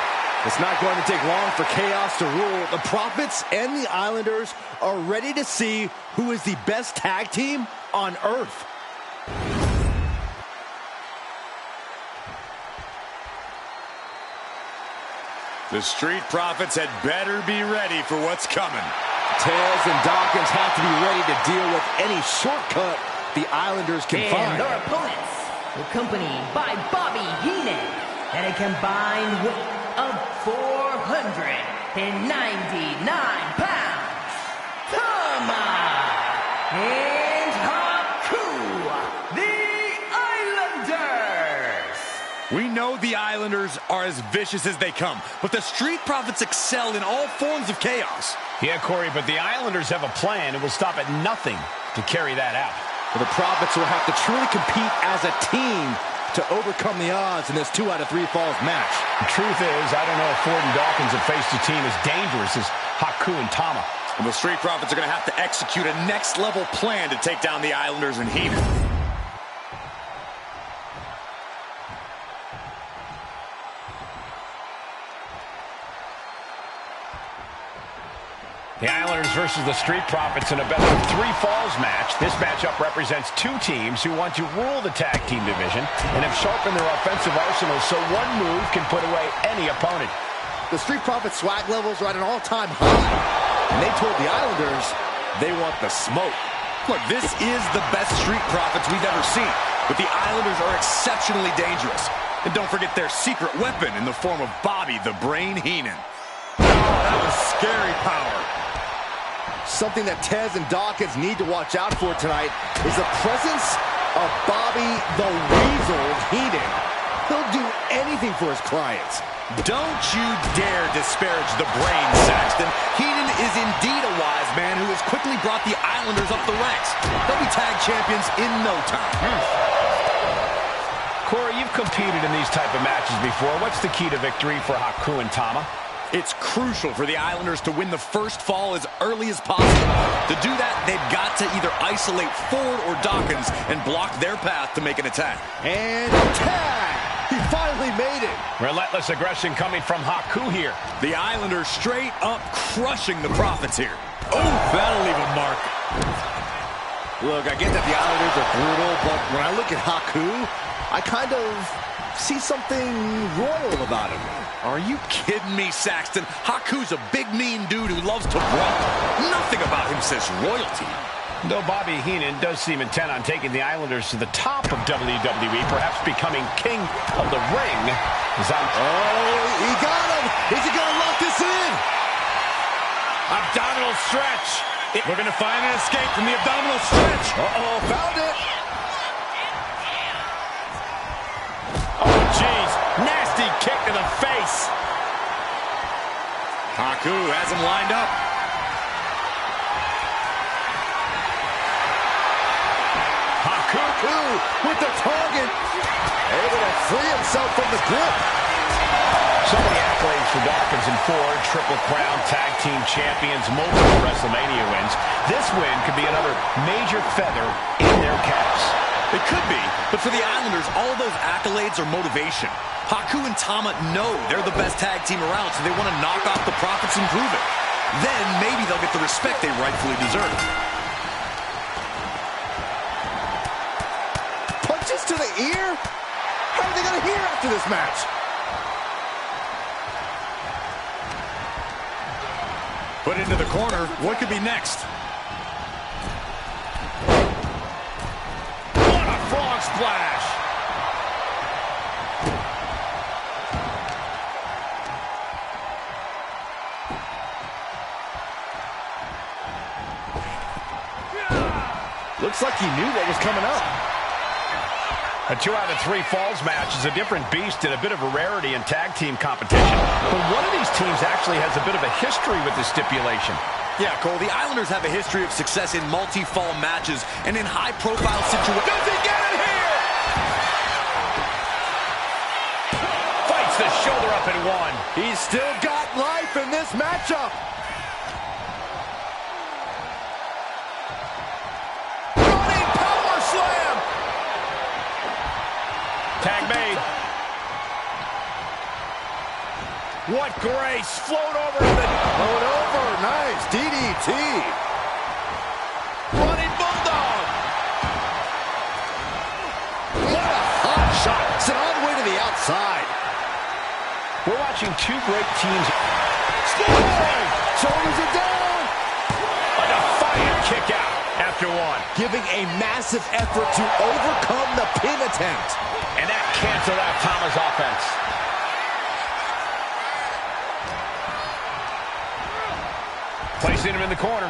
It's not going to take long for chaos to rule. The Profits and the Islanders are ready to see who is the best tag team on Earth. The Street Profits had better be ready for what's coming. Tez and Dawkins have to be ready to deal with any shortcut the Islanders can find. And their opponents, accompanied by Bobby Heenan, at a combined weight of 499 pounds, Tama and Haku, the Islanders. We know the Islanders are as vicious as they come, but the Street Profits excel in all forms of chaos. Yeah, Corey, but the Islanders have a plan and will stop at nothing to carry that out. Well, the Profits will have to truly compete as a team to overcome the odds in this 2 out of 3 falls match. The truth is, I don't know if Ford and Dawkins have faced a team as dangerous as Haku and Tama. And the Street Profits are going to have to execute a next-level plan to take down the Islanders and Heenan. The Islanders versus the Street Profits in a best-of-3 falls match. This matchup represents 2 teams who want to rule the tag team division and have sharpened their offensive arsenals so one move can put away any opponent. The Street Profits swag levels are at an all-time high, and they told the Islanders they want the smoke. Look, this is the best Street Profits we've ever seen, but the Islanders are exceptionally dangerous. And don't forget their secret weapon in the form of Bobby the Brain Heenan. Oh, that was scary power. Something that Tez and Dawkins need to watch out for tonight is the presence of Bobby the Weasel Heenan. He'll do anything for his clients. Don't you dare disparage the Brain, Saxton. Heenan is indeed a wise man who has quickly brought the Islanders up the ranks. They'll be tag champions in no time. Corey, you've competed in these type of matches before. What's the key to victory for Haku and Tama? It's crucial for the Islanders to win the first fall as early as possible. To do that, they've got to either isolate Ford or Dawkins and block their path to make an attack. And tag! He finally made it. Relentless aggression coming from Haku here. The Islanders straight up crushing the Profits here. Oh, that'll leave a mark. Look, I get that the Islanders are brutal, but when I look at Haku, I kind of see something royal about him. Are you kidding me, Saxton? Haku's a big, mean dude who loves to brawl. Nothing about him says royalty. Though Bobby Heenan does seem intent on taking the Islanders to the top of WWE, perhaps becoming king of the ring. Oh, he got him! Is he going to lock this in? Abdominal stretch. Looking to find an escape from the abdominal stretch. Uh-oh, found it. Oh, jeez. Nasty kick to the face. Haku has him lined up. Haku with the target. Able to free himself from the grip. So many accolades for Dawkins and Ford. Triple Crown Tag Team Champions, multiple WrestleMania wins. This win could be another major feather in their caps. It could be, but for the Islanders, all those accolades are motivation. Haku and Tama know they're the best tag team around, so they want to knock off the Profits and prove it. Then maybe they'll get the respect they rightfully deserve. Punches to the ear? How are they going to hear after this match? Put into the corner. What could be next? What a frog splash! Looks like he knew what was coming up. A 2 out of 3 falls match is a different beast and a bit of a rarity in tag team competition. But one of these teams actually has a bit of a history with this stipulation. Yeah, Cole, the Islanders have a history of success in multi-fall matches and in high-profile situations. Does he get it here? Fights the shoulder up and one. He's still got life in this matchup. Running power slam. Tag made. What grace. Float over to the... Float over. Nice. DDT. Running bulldog. What a hot shot. Sent all the way to the outside. We're watching two great teams. Springboard. Shoulders are down. A defiant kick out after one. Giving a massive effort to overcome the pin attempt. And that canceled out Tama's offense. Placing him in the corner.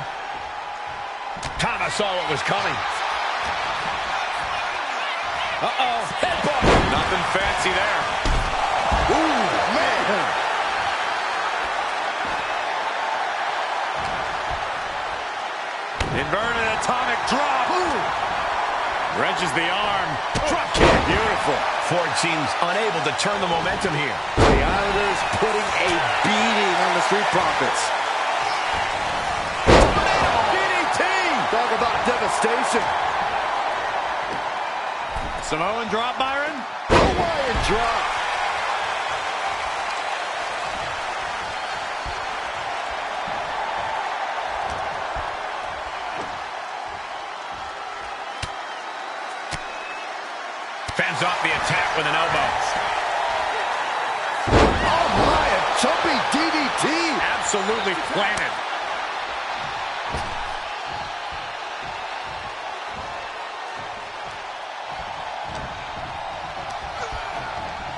Tama saw what was coming. Uh-oh. Headbutt. Nothing fancy there. Ooh, man. Inverted atomic drop. Ooh. Wrenches the arm. Drop kick. Beautiful. Ford seems unable to turn the momentum here. The Islanders putting a beating on the Street Profits. DDT! Talk about devastation. Samoan drop, Byron. Hawaiian drop. Fends off the attack with an elbow. Oh my, a jumping DDT. Absolutely planted.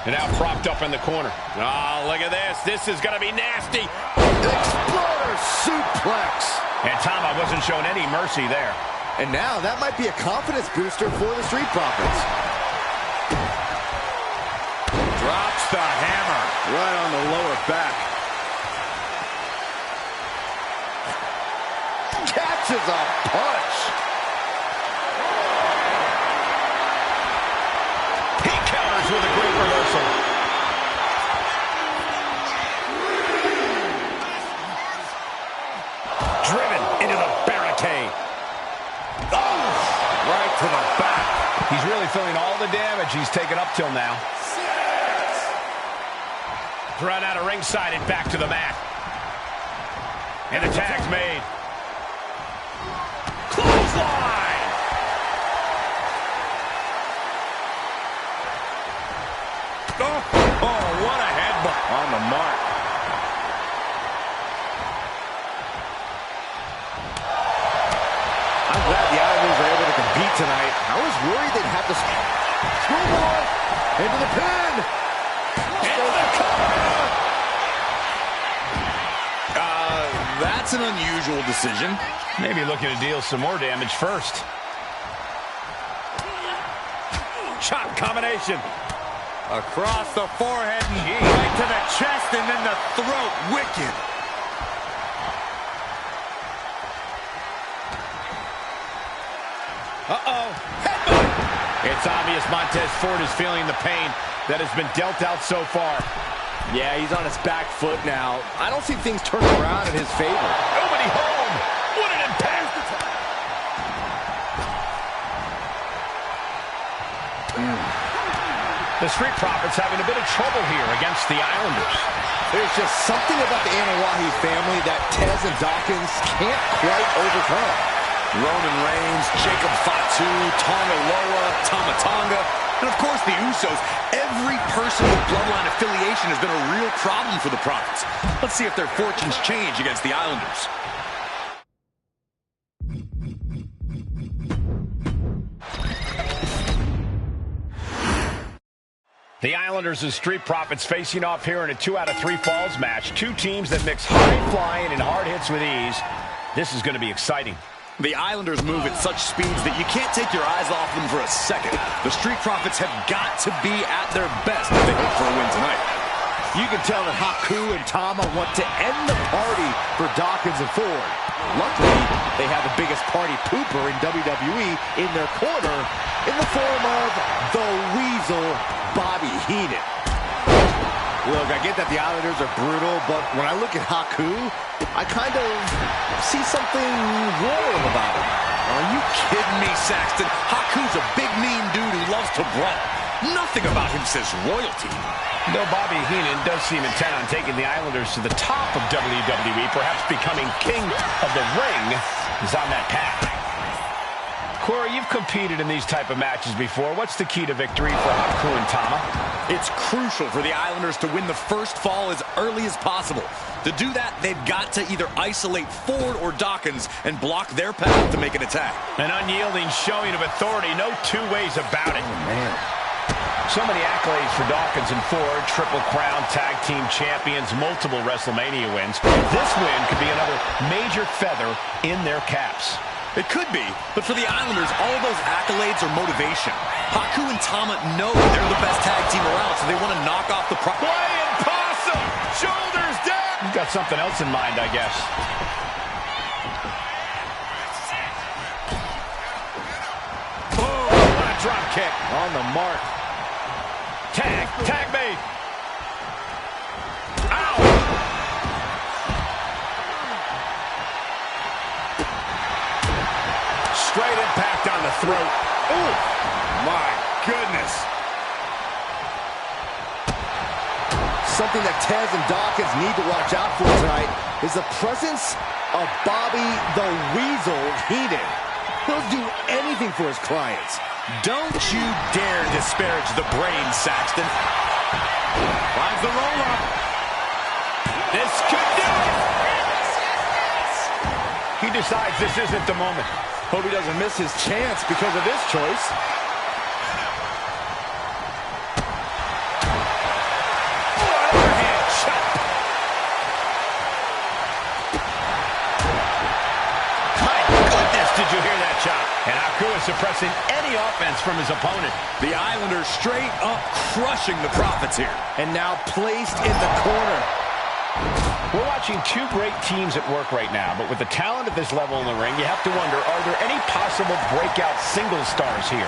And now propped up in the corner. Oh, look at this. This is going to be nasty. Exploder suplex. And Tama wasn't shown any mercy there. And now that might be a confidence booster for the Street Profits. Drops the hammer. Right on the lower back. Catches a punch. He counters with a great reversal. Driven into the barricade. Oh! Right to the back. He's really feeling all the damage he's taken up till now. Thrown out of ringside and back to the mat. And the tag's made. Clothesline! Oh, what a headbutt. On the mark. I'm glad the Islanders were able to compete tonight. I was worried they'd have to screwball into the pin. Into the cover. That's an unusual decision. Maybe looking to deal some more damage first. Shot combination. Across the forehead and right to the chest and then the throat. Wicked. Uh-oh. Headbutt. It's obvious Montez Ford is feeling the pain that has been dealt out so far. Yeah, he's on his back foot now. I don't see things turning around in his favor. Nobody home. What an impact. The Street Profits having a bit of trouble here against the Islanders. There's just something about the Anawahi family that Tez and Dawkins can't quite overcome. Roman Reigns, Jacob Fatu, Tonga Loa, Tama Tonga, and of course the Usos. Every person with bloodline affiliation has been a real problem for the Profits. Let's see if their fortunes change against the Islanders. The Islanders and Street Profits facing off here in a 2 out of 3 falls match. Two teams that mix high flying and hard hits with ease. This is going to be exciting. The Islanders move at such speeds that you can't take your eyes off them for a second. The Street Profits have got to be at their best if they hope for a win tonight. You can tell that Haku and Tama want to end the party for Dawkins and Ford. Luckily, they have the biggest party pooper in WWE in their corner in the form of the Weasel, Bobby Heenan. Look, I get that the Islanders are brutal, but when I look at Haku, I kind of see something royal about him. Are you kidding me, Saxton? Haku's a big, mean dude who loves to brawl. Nothing about him says royalty. Though Bobby Heenan does seem intent on taking the Islanders to the top of WWE, perhaps becoming king of the ring, is on that path. Corey, you've competed in these type of matches before. What's the key to victory for Haku and Tama? It's crucial for the Islanders to win the first fall as early as possible. To do that, they've got to either isolate Ford or Dawkins and block their path to make an attack. An unyielding showing of authority, no two ways about it. Oh, man. So many accolades for Dawkins and Ford. Triple Crown Tag Team Champions, multiple WrestleMania wins. This win could be another major feather in their caps. It could be, but for the Islanders, all of those accolades are motivation. Haku and Tama know they're the best tag team around, so they want to knock off the Flying possum! Shoulders down! You've got something else in mind, I guess. Oh, what a drop kick. On the mark. Tag made. Ow! Straight impact on the throat. Oh, my goodness. Something that Tez and Dawkins need to watch out for tonight is the presence of Bobby the Weasel Heenan. He'll do anything for his clients. Don't you dare disparage the brain, Saxton. Finds the roll-up. This could do it. He decides this isn't the moment. Hope he doesn't miss his chance because of this choice. Overhand chop. My goodness, did you hear that chop? And Haku is suppressing any offense from his opponent. The Islanders straight up crushing the Profits here. And now placed in the corner. We're watching two great teams at work right now, but with the talent at this level in the ring, you have to wonder, are there any possible breakout single stars here?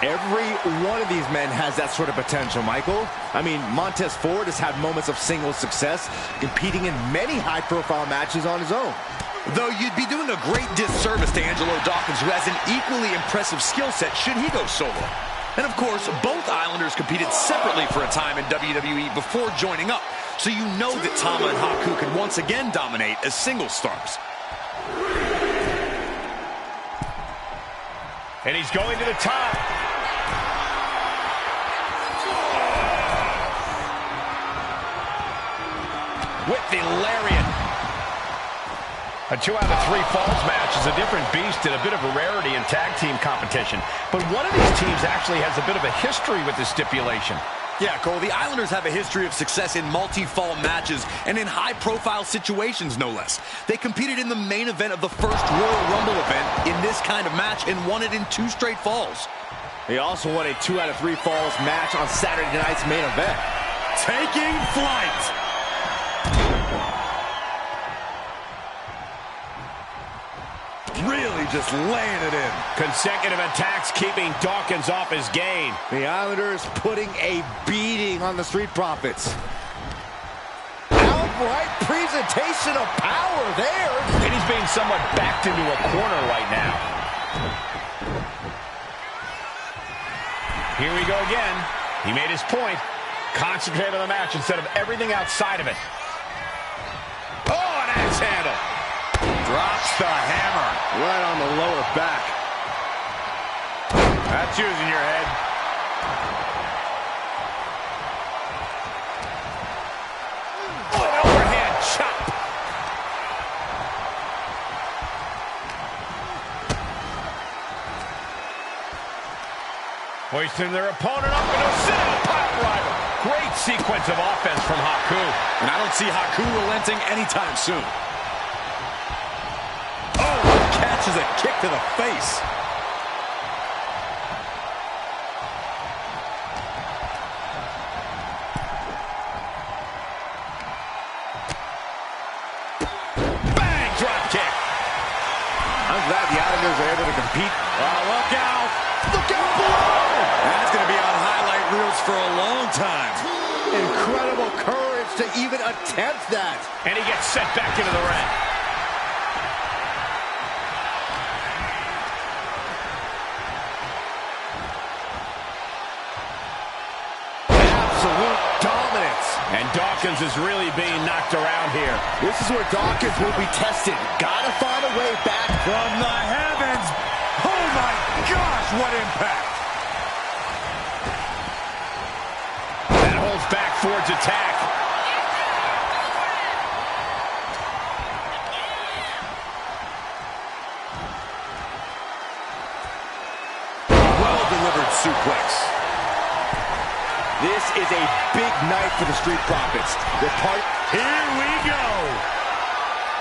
Every one of these men has that sort of potential, Michael. I mean, Montez Ford has had moments of single success, competing in many high-profile matches on his own. Though you'd be doing a great disservice to Angelo Dawkins, who has an equally impressive skill set should he go solo. And of course, both Islanders competed separately for a time in WWE before joining up. so you know that Tama and Haku can once again dominate as single stars. And he's going to the top. With the lariat. A 2 out of 3 falls match is a different beast and a bit of a rarity in tag team competition. But one of these teams actually has a bit of a history with this stipulation. Yeah, Cole, the Islanders have a history of success in multi-fall matches and in high-profile situations, no less. They competed in the main event of the first Royal Rumble event in this kind of match and won it in 2 straight falls. They also won a 2 out of 3 falls match on Saturday night's main event. Taking flight. Really just laying it in. Consecutive attacks keeping Dawkins off his game. The Islanders putting a beating on the Street Profits. Outright presentation of power there. And he's being somewhat backed into a corner right now. Here we go again. He made his point. Concentrate on the match instead of everything outside of it. Oh, an axe handle. Drops the hammer. Right on the lower back. That's using your head. Oh, an overhand chop. Hoisting their opponent up into a sit-out pile driver. Great sequence of offense from Haku. And I don't see Haku relenting anytime soon. Catches a kick to the face. Bang! Drop kick. I'm glad the Islanders are able to compete. Oh, look out. Look out below! That's going to be on highlight reels for a long time. Incredible courage to even attempt that. And he gets set back into the ring. And Dawkins is really being knocked around here. This is where Dawkins will be tested. Gotta find a way back From the heavens. Oh my gosh, what impact. That holds back Ford's attack. Well-delivered suplex. This is a big night for the Street Profits. Here we go.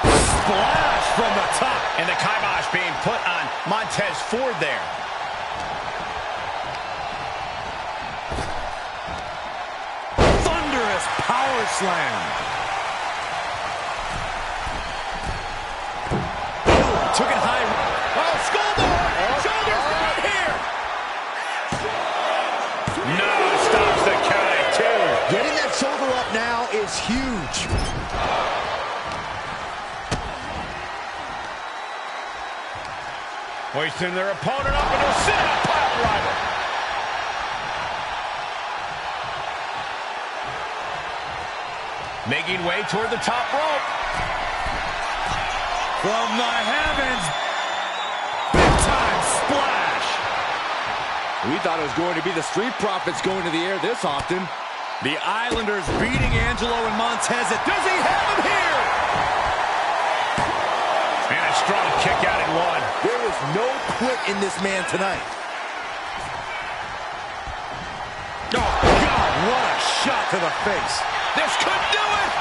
Splash from the top. And the kibosh being put on Montez Ford there. Thunderous power slam. Oh, took it high. Oh, Skullboard! Shoulders down here! No, stops the count at 2. Getting that shoulder up now is huge. Hoisting their opponent up into a sit-out pile driver. Making way toward the top rope. From the heavens. Big time splash. We thought it was going to be the Street Profits going to the air this often. The Islanders beating Angelo and Montez. Does he have him here? And a strong kick out at 1. There is no quit in this man tonight. Oh, God, what a shot to the face. This could do it!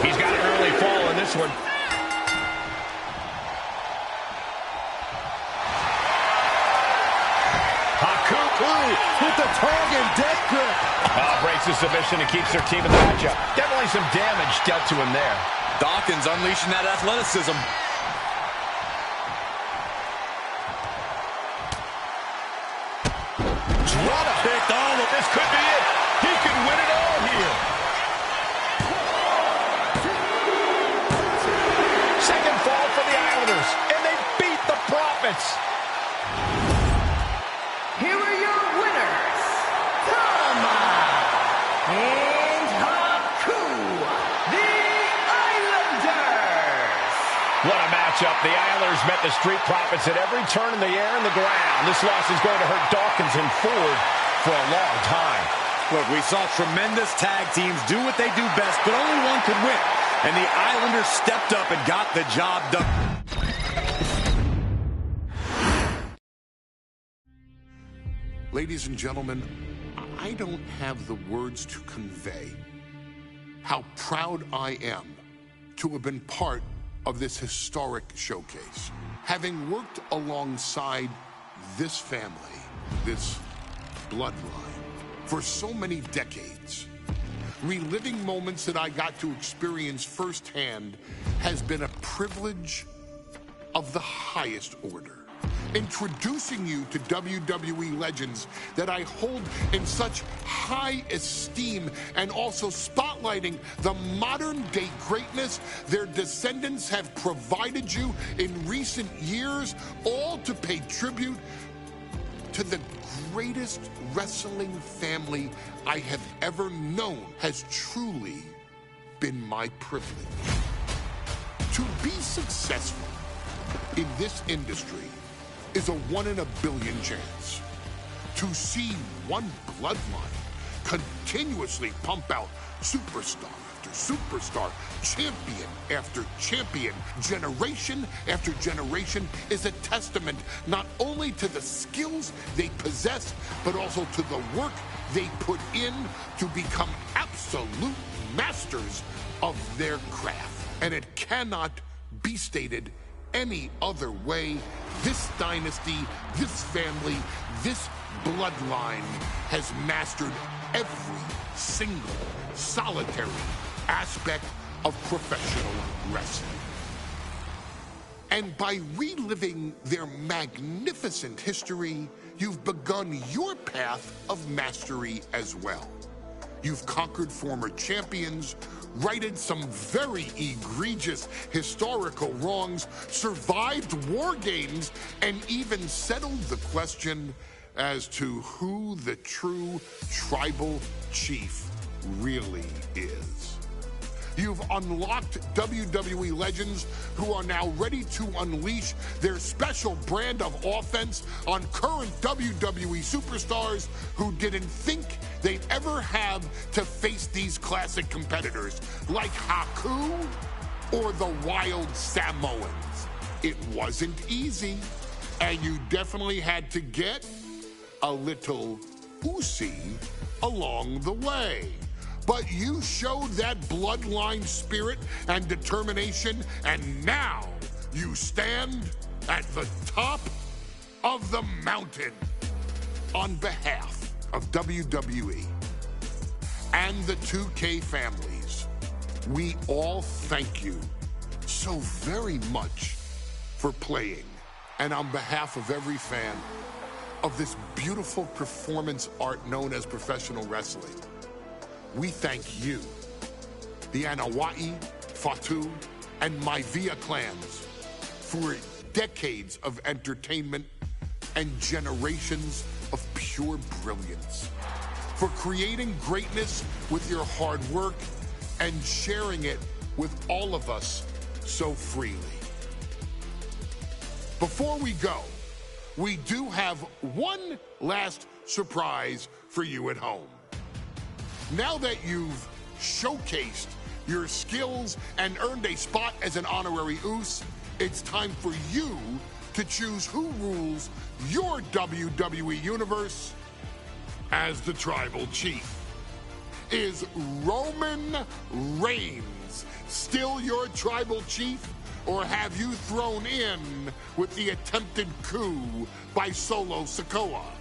He's got an early fall in this one. Haku With the tongue and death grip. breaks the submission and keeps their team in the matchup. Definitely some damage dealt to him there. Dawkins unleashing that athleticism. Drop kick. Oh, this could be it. He could win it all here. Second fall for the Islanders, and they beat the Profits. Here are your winners, the matchup. The Islanders met the Street Profits at every turn in the air and the ground. This loss is going to hurt Dawkins and Ford for a long time. Look, we saw tremendous tag teams do what they do best, but only one could win. And the Islanders stepped up and got the job done. Ladies and gentlemen, I don't have the words to convey how proud I am to have been part of this historic showcase. Having worked alongside this family, this bloodline, for so many decades, reliving moments that I got to experience firsthand has been a privilege of the highest order. Introducing you to WWE legends that I hold in such high esteem, and also spotlighting the modern day greatness their descendants have provided you in recent years, all to pay tribute to the greatest wrestling family I have ever known, has truly been my privilege. To be successful in this industry is a 1 in a billion chance. To see one bloodline continuously pump out superstar after superstar, champion after champion, generation after generation, is a testament not only to the skills they possess, but also to the work they put in to become absolute masters of their craft. And it cannot be stated any other way. This dynasty, this family, this bloodline has mastered every single solitary aspect of professional wrestling. And by reliving their magnificent history, you've begun your path of mastery as well. You've conquered former champions, righted some very egregious historical wrongs, survived war games, and even settled the question as to who the true tribal chief really is. You've unlocked WWE legends who are now ready to unleash their special brand of offense on current WWE superstars who didn't think they'd ever have to face these classic competitors like Haku or the Wild Samoans. It wasn't easy, and you definitely had to get a little oozy along the way. But you showed that bloodline spirit and determination, and now you stand at the top of the mountain. On behalf of WWE and the 2K families, we all thank you so very much for playing. And on behalf of every fan of this beautiful performance art known as professional wrestling, we thank you, the Anawai, Fatu, and Maivia clans, for decades of entertainment and generations of pure brilliance, for creating greatness with your hard work and sharing it with all of us so freely. Before we go, we do have one last surprise for you at home. Now that you've showcased your skills and earned a spot as an honorary Oos, it's time for you to choose who rules your WWE universe as the Tribal Chief. Is Roman Reigns still your Tribal Chief, or have you thrown in with the attempted coup by Solo Sikoa?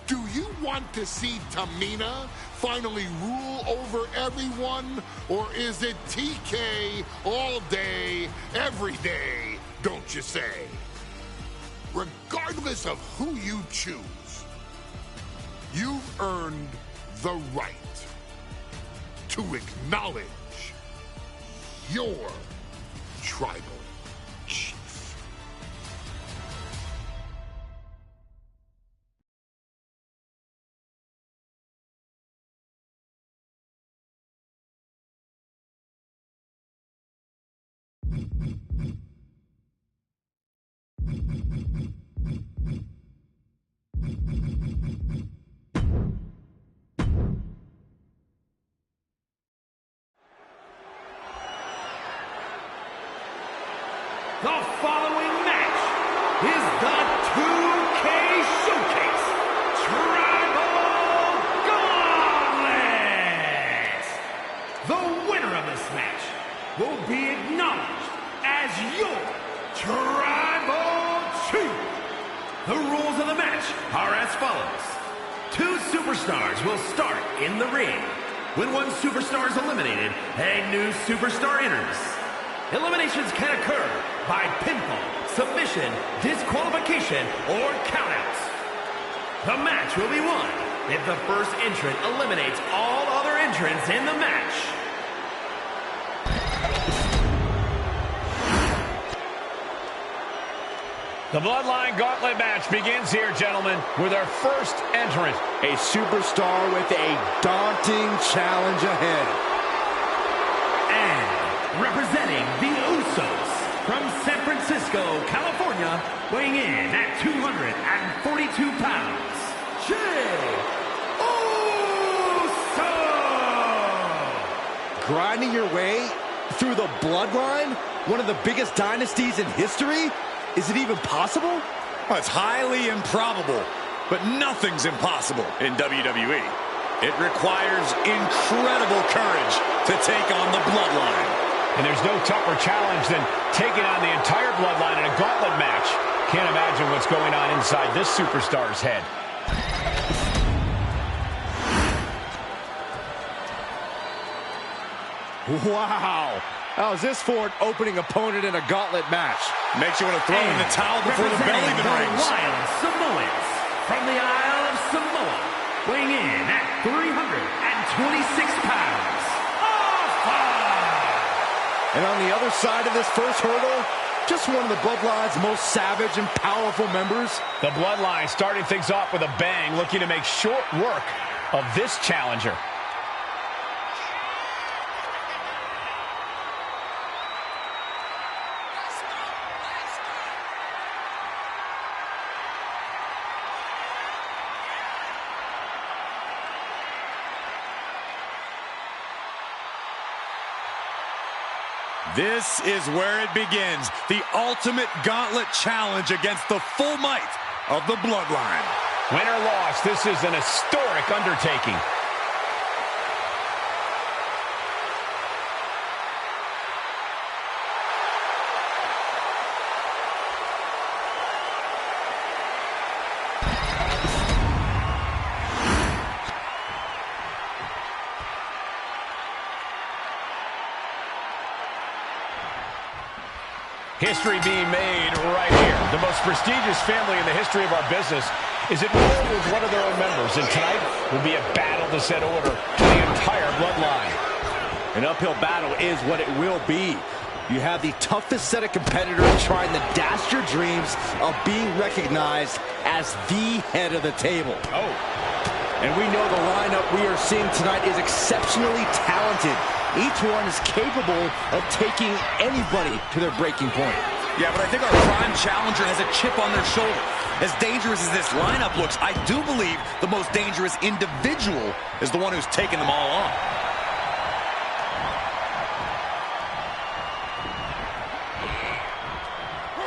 Do you want to see Tamina finally rule over everyone? Or is it TK all day, every day, don't you say? Regardless of who you choose, you've earned the right to acknowledge your tribal chief. The following match is the 2K Showcase Tribal Gauntlet. The winner of this match will be acknowledged as your Tribal Chief. The rules of the match are as follows. 2 superstars will start in the ring. When one superstar is eliminated, a new superstar enters. Eliminations can occur by pinfall, submission, disqualification, or countouts. The match will be won if the first entrant eliminates all other entrants in the match. The Bloodline Gauntlet match begins here, gentlemen, with our first entrant. A superstar with a daunting challenge ahead. And representing the Usos from San Francisco, California, weighing in at 242 pounds, Jey Uso! Grinding your way through the Bloodline? One of the biggest dynasties in history? Is it even possible? Well, it's highly improbable, but nothing's impossible in WWE. It requires incredible courage to take on the Bloodline. And there's no tougher challenge than taking on the entire Bloodline in a gauntlet match. Can't imagine what's going on inside this superstar's head. Wow. How's this for an opening opponent in a gauntlet match? Makes you want to throw in the towel before the bell even rings. Wild Samoans from the Isle of Samoa, weighing in at 326 pounds. And on the other side of this first hurdle, just one of the Bloodline's most savage and powerful members. The Bloodline starting things off with a bang, looking to make short work of this challenger. This is where it begins, the ultimate gauntlet challenge against the full might of the Bloodline. Win or loss, this is an historic undertaking. History being made right here. The most prestigious family in the history of our business is enrolled with one of their own members, and tonight will be a battle to set order to the entire Bloodline. An uphill battle is what it will be. You have the toughest set of competitors trying to dash your dreams of being recognized as the head of the table. Oh. And we know the lineup we are seeing tonight is exceptionally talented. Each one is capable of taking anybody to their breaking point. Yeah, but I think our prime challenger has a chip on their shoulder. As dangerous as this lineup looks, I do believe the most dangerous individual is the one who's taken them all on.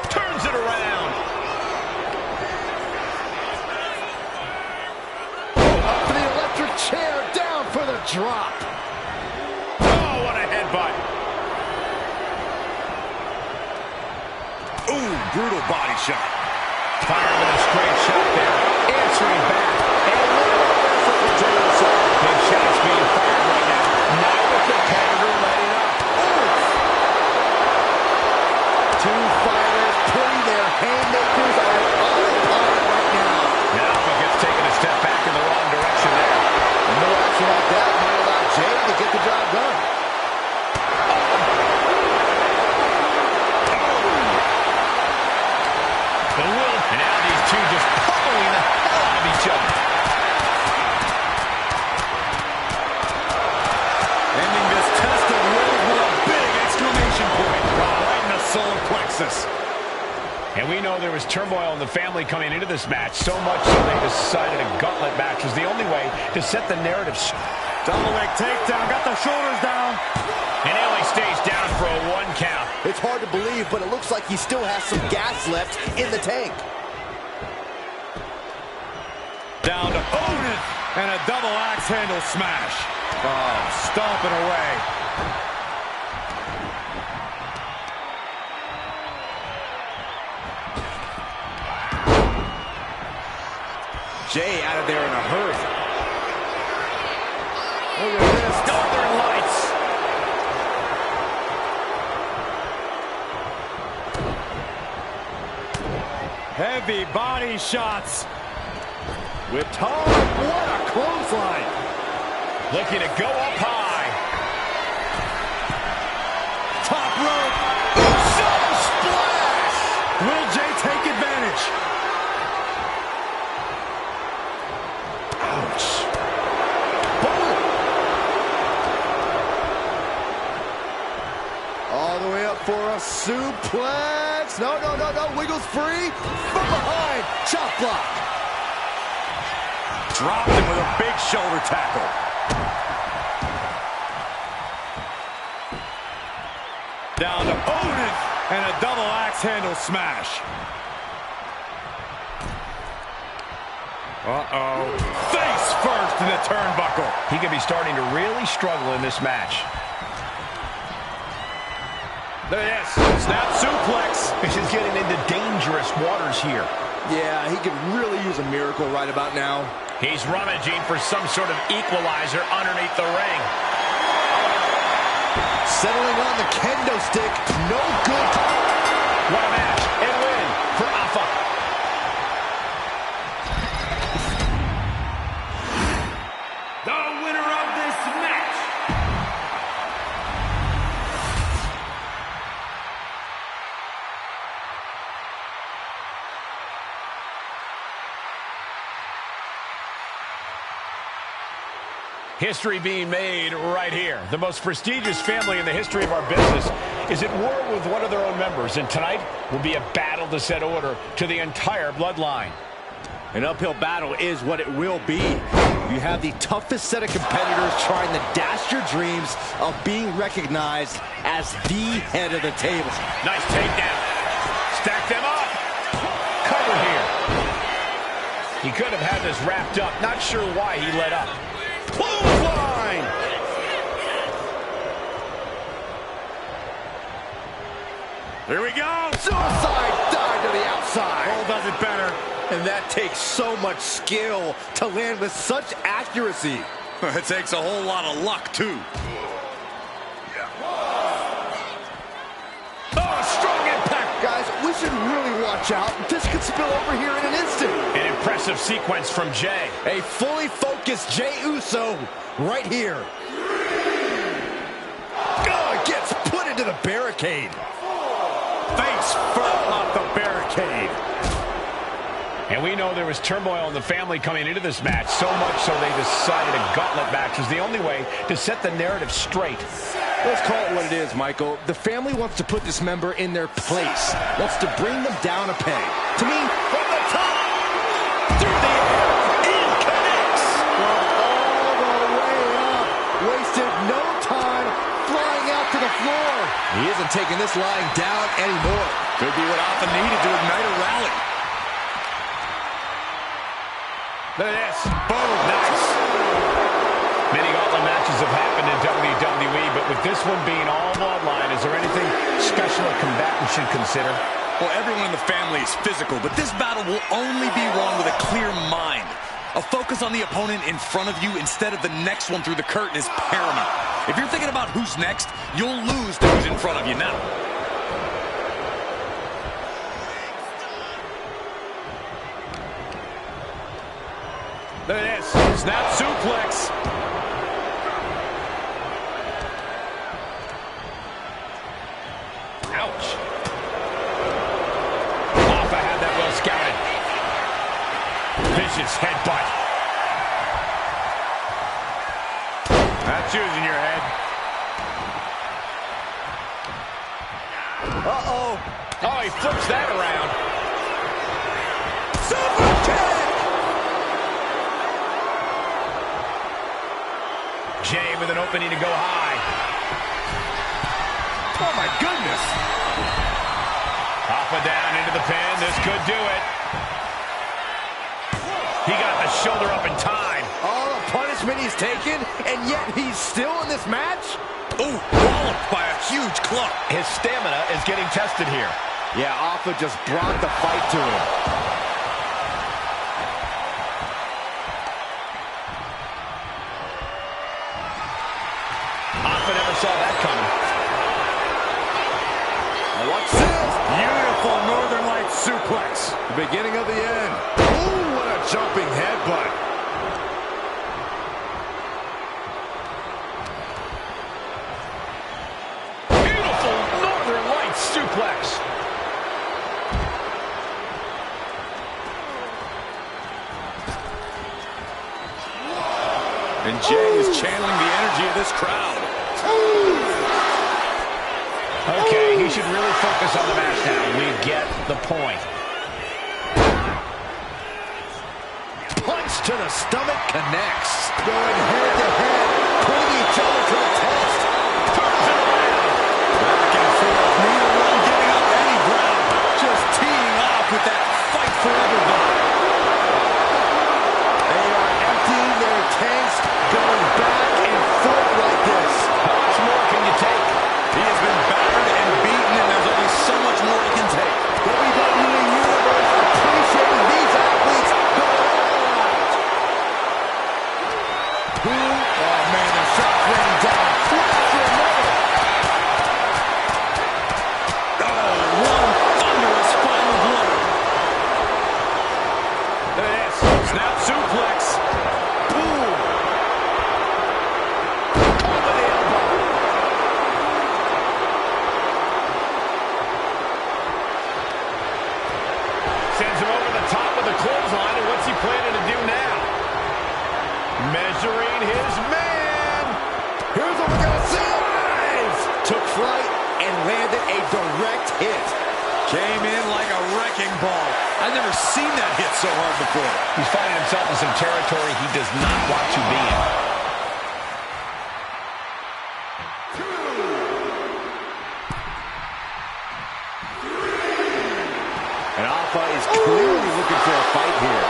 Turns it around. Up for the electric chair, down for the drop. Ooh, brutal body shot. Firing with a straight shot there. Answering back. And big shots being fired right now. Now the competitor letting up. Two fighters putting their haymakers on opponent right now. Now Alpha gets taken a step back in the wrong direction there. And no action like that might allow Jey to get the job done. And now these two just pummeling the hell out of each other. Ending this test of wills with a big exclamation point. Right in the solar plexus. And we know there was turmoil in the family coming into this match, so much so they decided a gauntlet match was the only way to set the narrative. Double leg takedown, got the shoulders down. And Ellie stays down for a 1 count. It's hard to believe, but it looks like he still has some gas left in the tank. Down to Otis, and a double axe handle smash. Oh, stomping away. Jay out of there in a hurry. Look at this. Northern Lights. Heavy body shots. With Tom, what a clothesline. Looking to go up high. Top rope. Sun splash. Will Jay take advantage? Ouch. Boom. All the way up for a suplex. No. Wiggles free. From behind. Chop block. Dropped him with a big shoulder tackle. Down to Odin, and a double axe handle smash. Uh-oh. Face first in the turnbuckle. He could be starting to really struggle in this match. Look at this. Snap suplex. This is getting into dangerous waters here. Yeah, he could really use a miracle right about now. He's rummaging for some sort of equalizer underneath the ring. Settling on the kendo stick. No good. What a match and win for Alpha. The winner of this match. History being made right here. The most prestigious family in the history of our business is at war with one of their own members, and tonight will be a battle to set order to the entire bloodline. An uphill battle is what it will be. You have the toughest set of competitors trying to dash your dreams of being recognized as the head of the table. Nice takedown. Stack them up. Cover here. He could have had this wrapped up. Not sure why he let up. Clothesline! Here we go. Suicide dive to the outside. Cole does it better. And that takes so much skill to land with such accuracy. It takes a whole lot of luck, too. Oh, strong impact. Guys, we should really watch out. This could spill over here in an instant. An impressive sequence from Jay. A fully focused Jey Uso right here. Oh, gets put into the barricade. Face first off the barricade. And we know there was turmoil in the family coming into this match, so much so they decided a gauntlet match was the only way to set the narrative straight. Let's call it what it is, Michael. The family wants to put this member in their place, wants to bring them down a peg. To me, from the top, through the air, it connects. All the way up, wasted no time, flying out to the floor. He isn't taking this lying down anymore. Could be what Alpha needed to ignite a rally. Look at this. Boom. Nice. Many gauntlet matches have happened in WWE, but with this one being all bloodline, is there anything special a combatant should consider? Well, everyone in the family is physical, but this battle will only be won with a clear mind. A focus on the opponent in front of you instead of the next one through the curtain is paramount. If you're thinking about who's next, you'll lose to who's in front of you now. Look at this. Snap suplex. Ouch. Alpha had that well scouted. Vicious headbutt. That's using your head. Uh-oh. Oh, he flips that around. Super kick! Jay with an opening to go high. Oh, my goodness. Alpha down into the pin. This could do it. He got the shoulder up in time. All the punishment he's taken, and yet he's still in this match? Ooh, walloped by a huge club. His stamina is getting tested here. Yeah, Alpha just brought the fight to him. Alpha never saw that coming. What's this? Beautiful Northern Lights suplex. The beginning of the end. Ooh, what a jumping headbutt. Beautiful Northern Lights suplex. And Jay is channeling the energy of this crowd. Okay, he should really focus on the match now. We get the point. Punch to the stomach connects. Going head to head, putting each other to the test. Turns it around. Back and forth, neither one giving up any ground. Just teeing off with that fight forever vibe. They are emptying their tanks, going back and forth like this. How much more can you take? He has been battered and beaten, and there's only so much more he can take. WWE Universe appreciating these athletes going all out. Oh man, the shot's raining down. Flash for another. Oh, one thunderous final blow. Look at this. Snap suplex. Boom. Over the elbow. Sends him over the top with a clothesline, and what's he planning to do now? Measuring his man. Here's what we're gonna see. Took flight and landed a direct hit. Came in like a wrecking ball. I've never seen that hit so hard before. He's finding himself in some territory he does not want to be in. And Alpha is clearly looking for a fight here.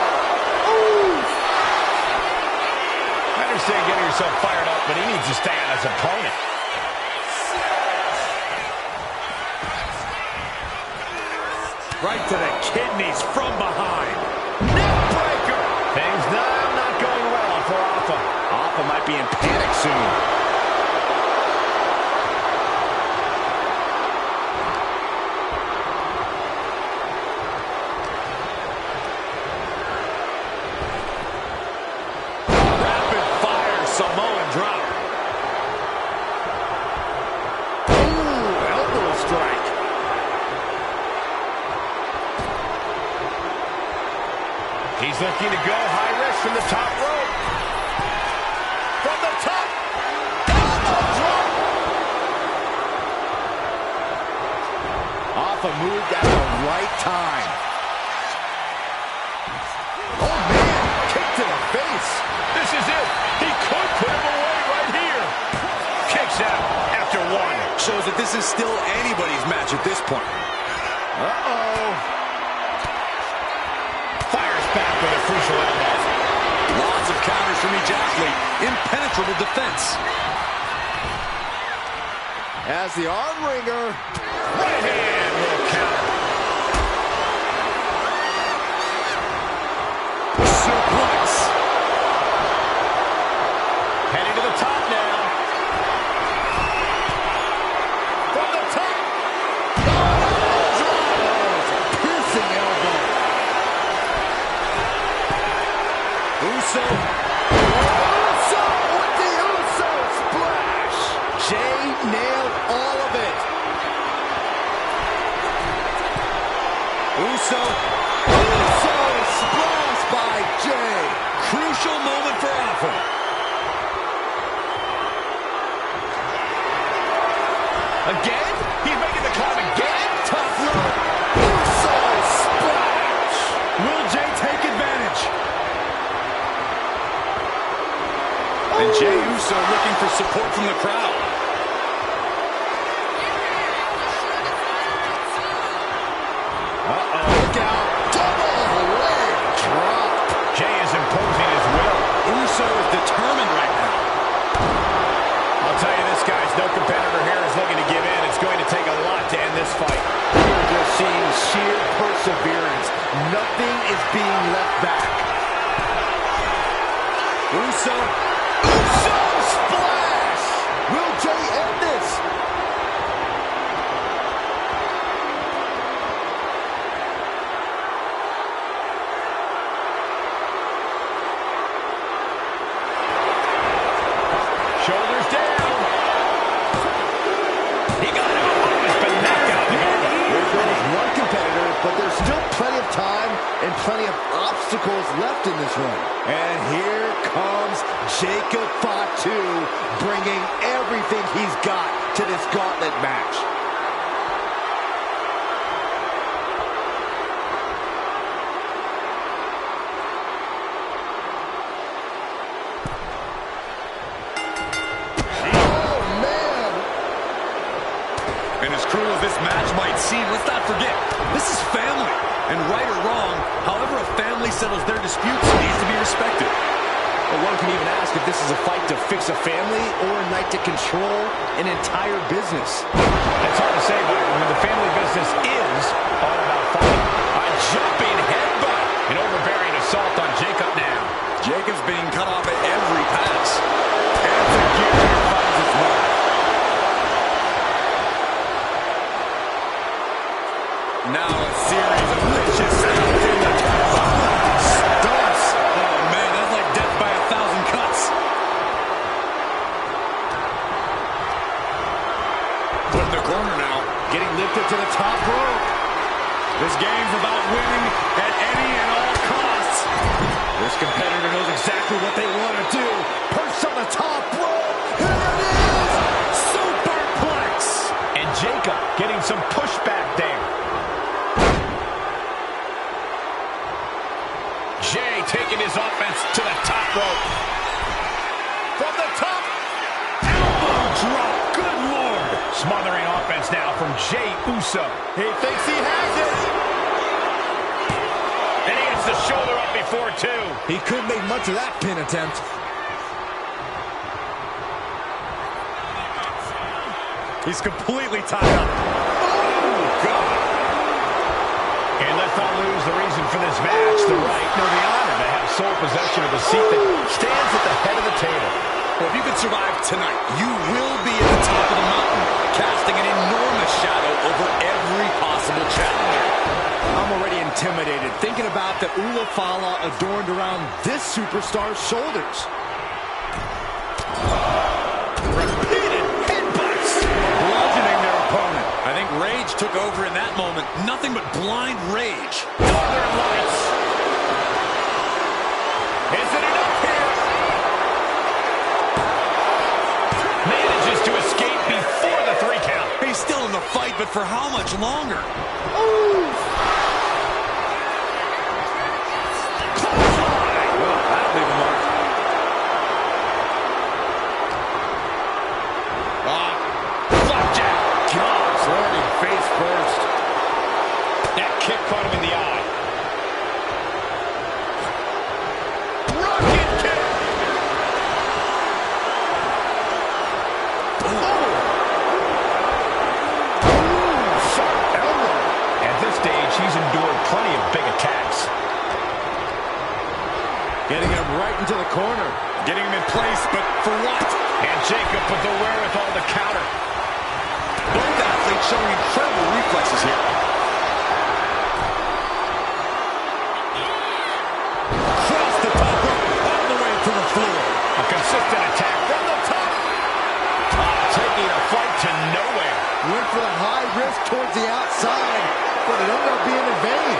I understand getting yourself fired up, but he needs to stay on his opponent. Right to the kidneys from behind. Neckbreaker. Things not going well for Alpha. Alpha might be in panic soon. Rapid fire Samoan drop. Ooh, elbow strike. He's looking to go high risk from the top rope. From the top. Elbow drop. Alpha moved at the right time. Oh man, kick to the face. This is it. He could put him away right here. Kicks out after one. Shows that this is still anybody's match at this point. Uh-oh. Fires back with a crucial elbow. Lots of counters from each athlete. Impenetrable defense. As the arm wringer. Right hand will counter. Suplex. Heading to the top now. From the top. Piercing elbow. Uso. Uso with the Uso splash. Jay nailed all of it. Uso. Uso splash by Jay. Crucial moment for Alpha. Again? He's making the climb again? Top rope. Uso splash. Will Jay take advantage? And Jey Uso looking for support from the crowd. guys, no competitor here is looking to give in. It's going to take a lot to end this fight. We're just seeing sheer perseverance. Nothing is being left back. Uso splash! Will Jey end this? Shoulders down. He got him. Oh, he's been knocked out. There goes one competitor, but there's still plenty of time and plenty of obstacles left in this run. And here comes Jacob Fatu, bringing everything he's got to this gauntlet match. And as cruel as this match might seem, let's not forget, this is family. And right or wrong, however a family settles their disputes needs to be respected. Well, one can even ask if this is a fight to fix a family or a night to control an entire business. It's hard to say, but when the family business is all about fighting. A jumping headbutt. An overbearing assault on Jacob now. Jacob's being cut off at every pass. And the gear finds its mark. Now a series of vicious stunts in the turnbuckle. Stunts! Oh man, that's like death by 1,000 cuts. Put in the corner now. Getting lifted to the top rope. This game's about winning at any and all costs. This competitor knows exactly what they want to do. Perched on the top rope. Here it is! Superplex! And Jacob getting some pushback there. Jey taking his offense to the top rope. From the top. Elbow drop. Good Lord. Smothering offense now from Jey Uso. He thinks he has it. And he gets the shoulder up before two. He couldn't make much of that pin attempt. He's completely tied up. Oh, God. And let's not lose the reason for this match, the right, nor the honor to have sole possession of a seat that stands at the head of the table. Well, if you can survive tonight, you will be at the top of the mountain, casting an enormous shadow over every possible challenger. I'm already intimidated thinking about the Ulafala adorned around this superstar's shoulders. Repeated headbutts, bludgeoning their opponent. I think rage took over in that moment. Nothing but blind rage. Northern Lights. Is it enough here? Manages to escape before the 3 count. He's still in the fight, but for how much longer? That'll leave a mark. Flapjack. God, landing face first. That kick caught him in the eye. Rocket kick. Sharp elbow. At this stage, he's endured plenty of big attacks. Getting him right into the corner. Getting him in place, but for what? And Jacob with the wherewithal to counter. Both athletes showing incredible reflexes here. Cross the top rope, all the way to the floor. A consistent attack from the top. Taking a fight to nowhere. Went for the high risk towards the outside, but it ended up being in vain.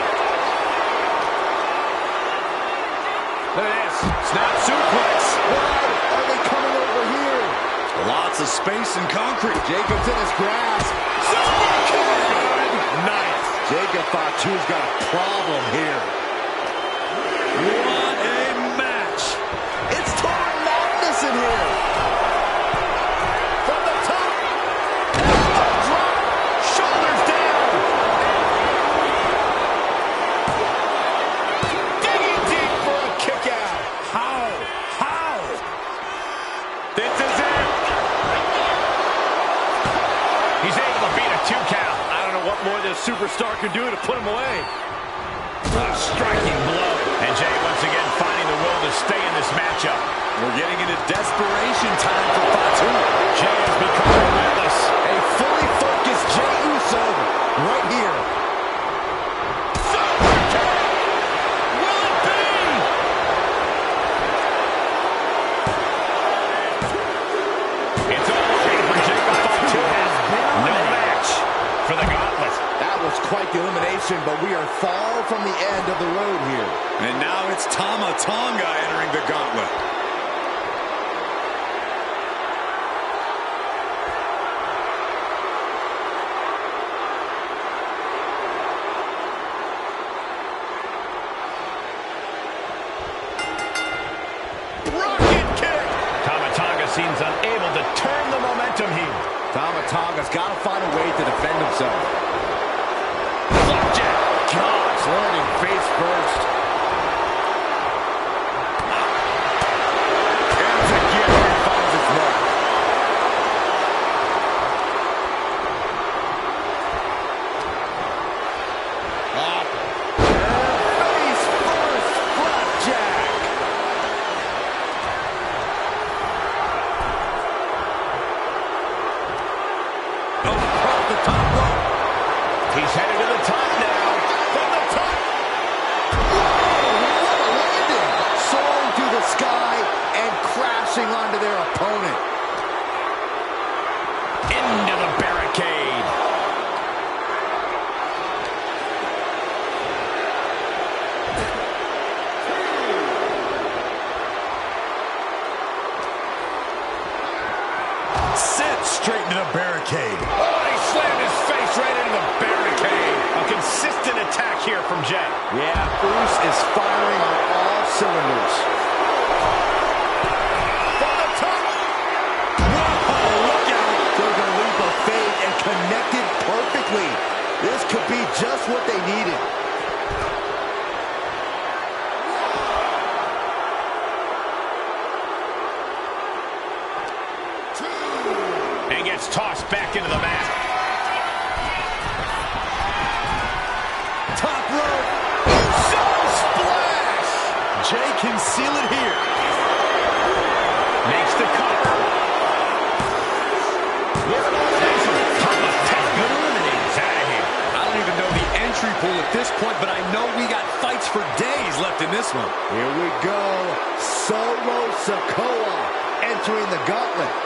Look at this. Snap suplex. Why are they coming over here? Lots of space and concrete. Jacob's in his grasp. Super kick. Good night. Jacob Fatu's got a problem here. What a match. It's total madness in here. From the top. Elbow drop. Shoulders down. Digging deep for a kick out. How? This is it. 2 count. I don't know what more this superstar can do to put him away. A striking blow. And Jay once again finding the will to stay in this matchup. We're getting into desperation time for Fatu. Jay has become relentless. A fully focused Jey Uso right here. Will it be? It's all over for Jey. Fatu has no match for the gauntlet. That was quite the elimination, but we are far from the end of the road here. And now it's Tama Tonga entering the gauntlet. Rocket kick. Tama Tonga seems unable to turn the momentum here. Tama Tonga's got to find a way to defend himself. Flapjack. Gosh, landing face first. And again, he finds his mark. Face first, flapjack. Across the top rope. He's headed to the top now. From the top. What a landing! Soaring through the sky and crashing onto their opponent. Into the barricade. Sent straight into the barricade. Oh, he slammed his face right into the barricade. A consistent attack here from Jey. Yeah, Bruce is firing on all cylinders. From the top. Oh, look out! Took a leap of faith and connected perfectly. This could be just what they needed. And gets tossed back into the mat. Top rope. So splash. Jey can seal it here. Makes the cover. With Tama Tonga eliminates out of here. I don't even know the entry pool at this point, but I know we got fights for days left in this one. Here we go. Solo Sikoa entering the gauntlet.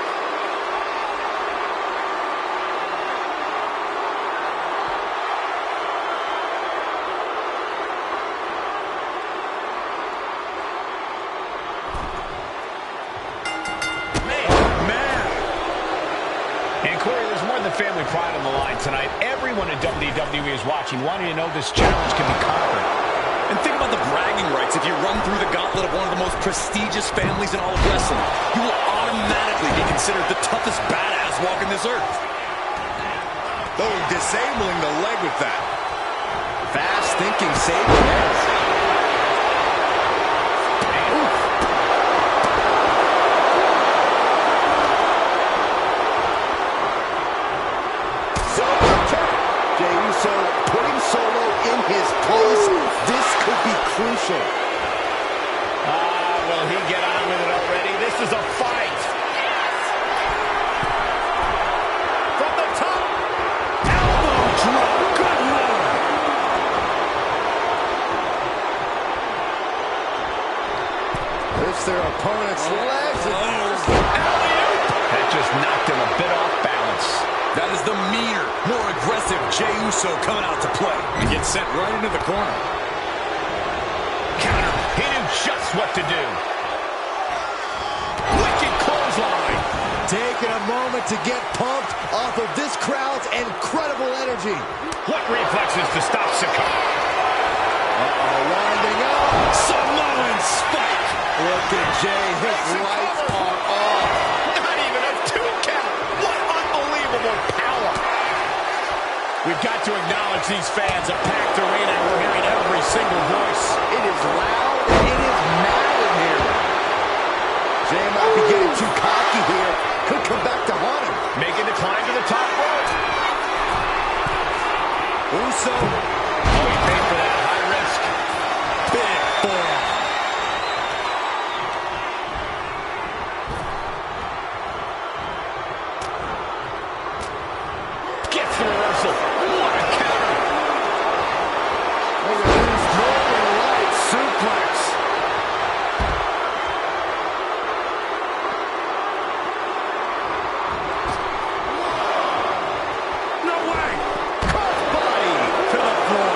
Family pride on the line tonight. Everyone in WWE is watching, wanting to know this challenge can be conquered. And think about the bragging rights. If you run through the gauntlet of one of the most prestigious families in all of wrestling, you will automatically be considered the toughest badass walking this earth. Oh, disabling the leg with that. Fast thinking, saving heads. Putting Solo in his place, this could be crucial. Will he get on with it already? This is a fight. From the top. Elbow drop. Good lord. It's their opponent's legs. That just knocked him a bit off balance. That is the meaner, more aggressive Jey Uso coming out to play. He gets sent right into the corner. Counter. He knew just what to do. Wicked clothesline. Taking a moment to get pumped off of this crowd's incredible energy. What reflexes to stop Sikoa? Winding up. Samoan spike. Look at Jey. His lights are off. Not even a 2 count. What unbelievable power. We've got to acknowledge these fans. A packed arena, and we're hearing every single voice. It is loud and it is mad in here. Jey might be getting too cocky here. Could come back to haunt him. Making the climb to the top rope. Uso. Oh, he paid for that. High risk. Big forearm. Gets the reversal. What a counter. Northern Light suplex. No way. Body to the floor.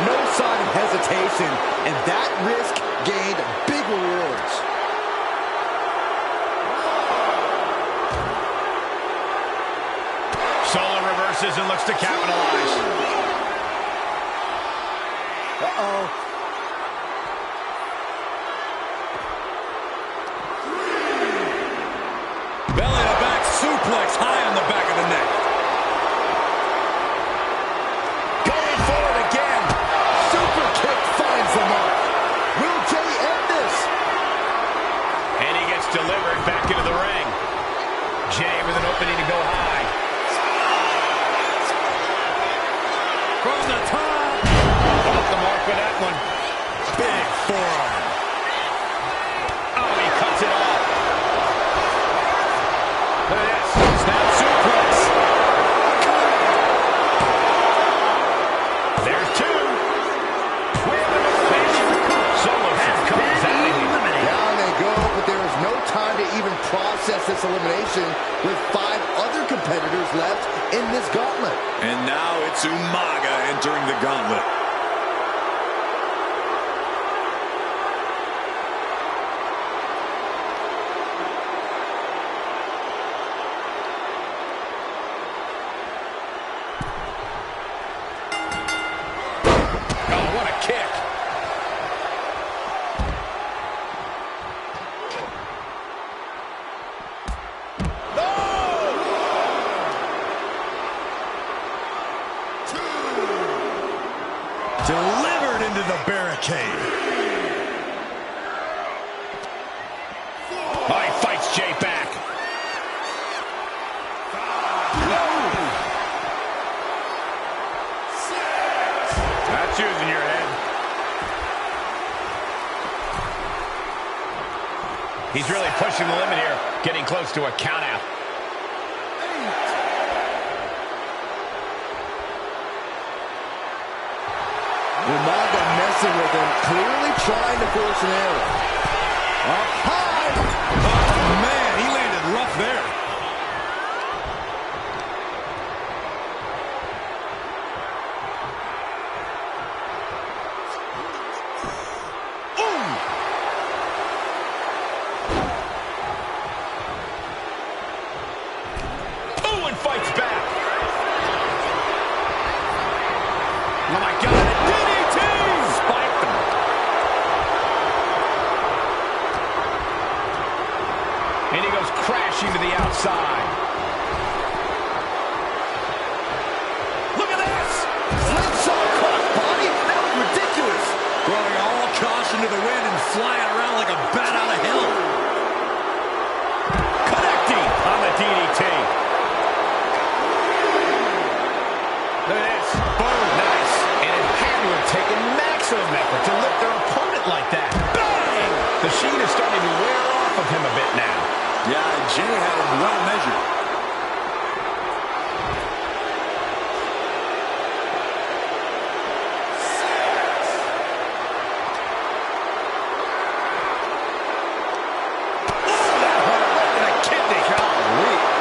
No sign of hesitation, and that risk gained big rewards. Solo reverses and looks to capitalize. Uh-oh. Belly to back suplex high on the back of the neck. Going for it again. Super kick finds the mark. Will Jay end this? And he gets delivered back into the ring. Jay with an opening to go high. From the top. Off the mark with that one. Big forearm. Oh, he cuts it off. Look at this. Snap suplex. There's two. With the finish. Solo comes out of here. Down they go, but there is no time to even process this elimination with 5 other competitors left in this gauntlet. And now it's Umaga entering the gauntlet. Oh, what a kick. Delivered into the barricade. Oh, he fights Jay back. That's using your head. He's really pushing the limit here, getting close to a count out. Umaga messing with him, clearly trying to force an error. Up high. Oh, man, he landed rough there. Oh, and fights back. Oh, my God. A DDT! Spiked him. And he goes crashing to the outside. Look at this! Slingshot crossbody. That was ridiculous. Throwing all caution to the wind and flying around like a bat out of hell. Connecting on the DDT. Look at this. Boom. Nice. And it had to have taken maximum effort to lift their opponent like that. Bang! The sheen is starting to wear off of him a bit now. Yeah, Jay had him well measured.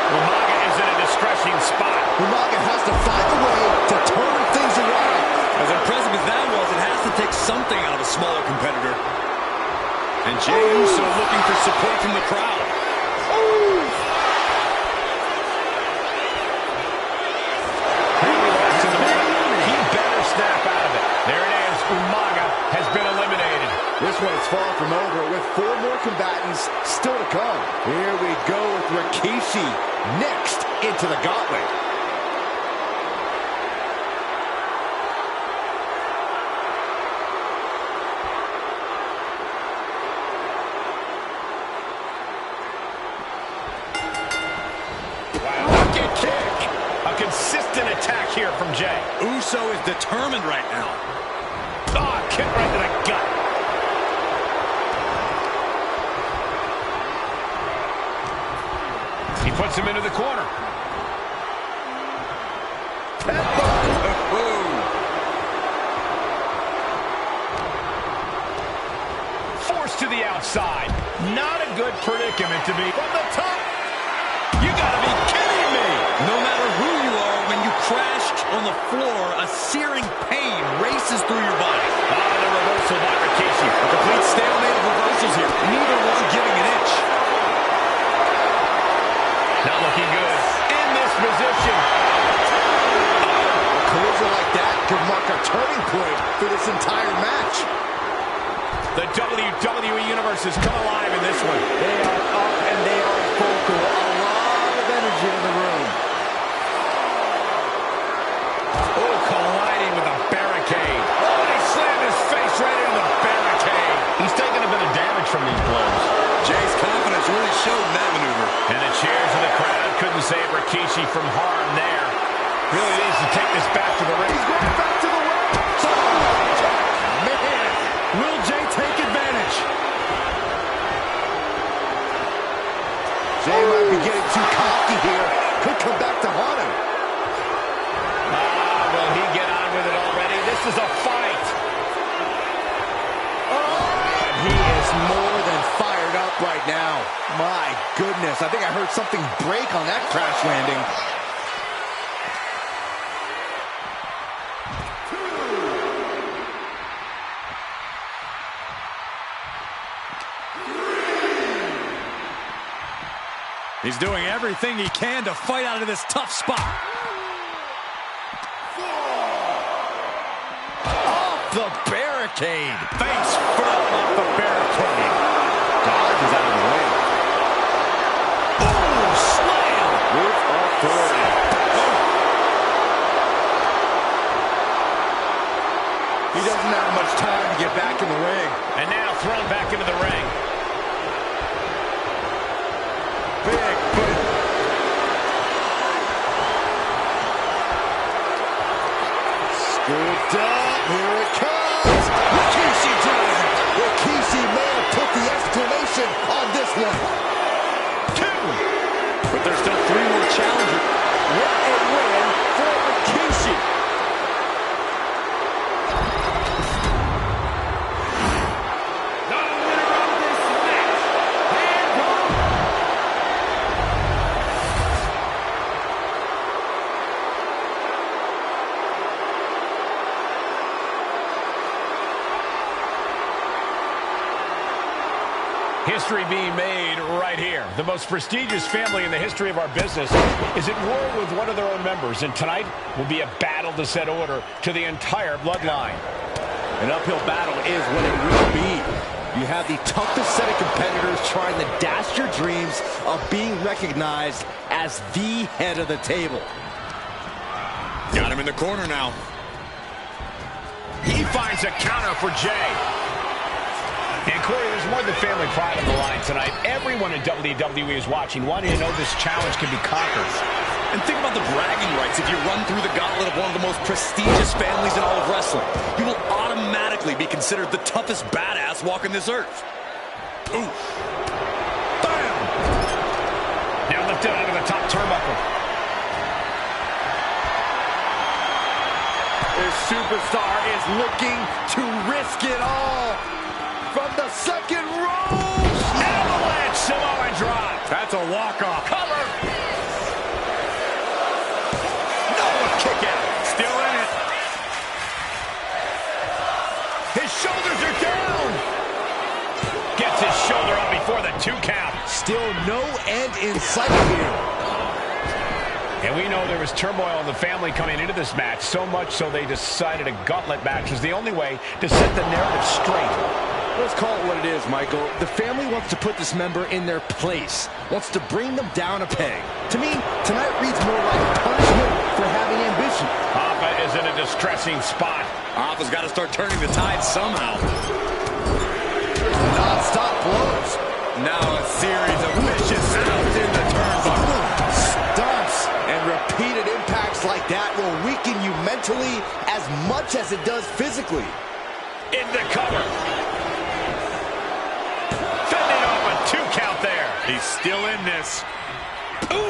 Umaga is in a distressing spot. Umaga has to find a way to turn things around. As impressive as that was, it has to take something out of a smaller competitor. And Jey Uso looking for support from the crowd. He better snap out of it. There it is. Umaga has been eliminated. This one is far from over with 4 more combatants still to come. Here we go with Rikishi next into the gauntlet. Wow. Kick. A consistent attack here from Jay. Uso is determined right now. Oh, kick right to the gut. He puts him into the corner. Forced to the outside. Not a good predicament to be. From the top. You gotta be kidding me. No matter who you are, when you crash on the floor, a searing pain races through your body. The reversal by Rikishi. A complete stalemate of reversals here. Neither one giving an inch. Not looking good. In this position. A collision like that could mark a turning point for this entire match. The WWE Universe has come alive in this one. They are up and they are vocal. A lot of energy in the room. Oh, colliding with a barricade. Oh, and he slammed his face right into the barricade. He's taken a bit of damage from these blows. Jay's confidence really showed in that maneuver. And the cheers of the crowd couldn't save Rikishi from harm there. Really needs to take this back to the ring. He's going back to the ring. Man, will Jay take advantage? Jay might be getting too cocky here. Could come back to haunt him. Will he get on with it already? This is a fight. And he is more than fired up right now. My goodness, I think I heard something break on that crash landing. He's doing everything he can to fight out of this tough spot. Off the barricade. Face first off the barricade. Dodge is out of the way. Oh, slam! With authority. He doesn't have much time to get back in the ring. And now thrown back into the ring. Big boot. Scooped up. Here it comes. Rikishi drives it. Rikishi may have put the exclamation on this one. 2. But there's still 3 more challengers. What a win for Rikishi. History being made right here. The most prestigious family in the history of our business is at war with one of their own members, and tonight will be a battle to set order to the entire bloodline. An uphill battle is what it will be. You have the toughest set of competitors trying to dash your dreams of being recognized as the head of the table. Got him in the corner now. He finds a counter for Jay. And Corey, there's more than family pride on the line tonight. Everyone in WWE is watching, wanting to know this challenge can be conquered. And think about the bragging rights. If you run through the gauntlet of one of the most prestigious families in all of wrestling, you will automatically be considered the toughest badass walking this earth. Ooh. Bam! Now lifted out of the top turnbuckle. This superstar is looking to risk it all. From the second rope. Avalanche Samoan drop. That's a walk-off. Cover. No, a kick out. Still in it. His shoulders are down. Gets his shoulder up before the 2 count. Still no end in sight here. And we know there was turmoil in the family coming into this match, so much so they decided a gauntlet match was the only way to set the narrative straight. Let's call it what it is, Michael. The family wants to put this member in their place, wants to bring them down a peg. To me, tonight reads more like punishment for having ambition. Alpha is in a distressing spot. Alpha's got to start turning the tide somehow. Non-stop blows. Now a series of vicious outs in the turnbuckle. Stunts and repeated impacts like that will mentally as much as it does physically. Into cover. Fending off a 2 count there. He's still in this. Ooh!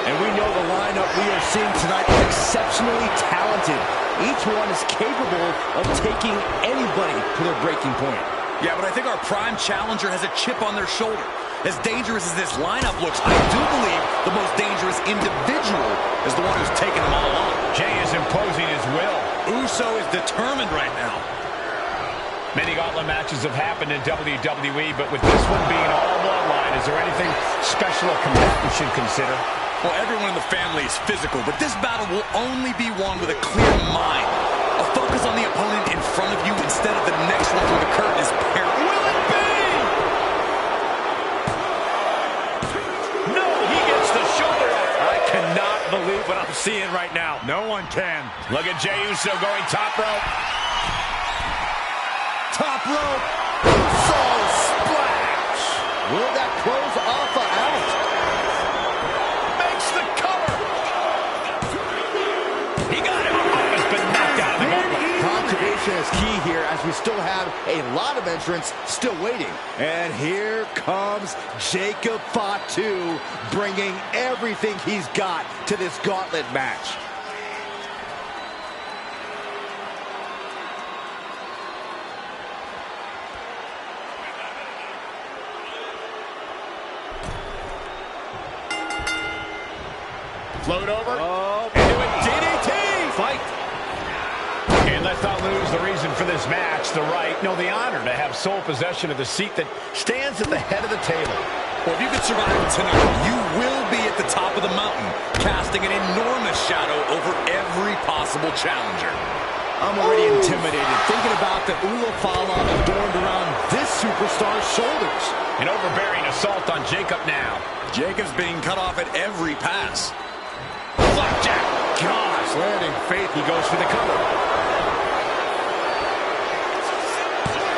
And we know the lineup we are seeing tonight is exceptionally talented. Each one is capable of taking anybody to their breaking point. Yeah, but I think our prime challenger has a chip on their shoulder. As dangerous as this lineup looks, I do believe the most dangerous individual is the one who's taking them all on. Jay is imposing his will. Uso is determined right now. Many gauntlet matches have happened in WWE, but with this one being all bloodline, is there anything special a combatant should consider? Well, everyone in the family is physical, but this battle will only be won with a clear mind. A focus on the opponent in front of you instead of the next one through the curtain is paramount. Will it be? No, he gets the shoulder up. I cannot believe what I'm seeing right now. No one can. Look at Jey Uso going top rope. Top rope. Uso splash. Will that close Alpha out? Makes the cover. He got him. Alpha's been knocked out of the gauntlet. Conservation is key here as we still have a lot of entrants still waiting. And here comes Jacob Fatu bringing everything he's got to this gauntlet match. Float over. Oh, Into a DDT. Fight. And let's not lose the reason for this match, the right, no, the honor to have sole possession of the seat that stands at the head of the table. Well, if you can survive tonight, you will be at the top of the mountain, casting an enormous shadow over every possible challenger. I'm already intimidated thinking about the Ulafala adorned around this superstar's shoulders. An overbearing assault on Jacob now. Jacob's being cut off at every pass. Blackjack. Gosh, landing faith. He goes for the cover.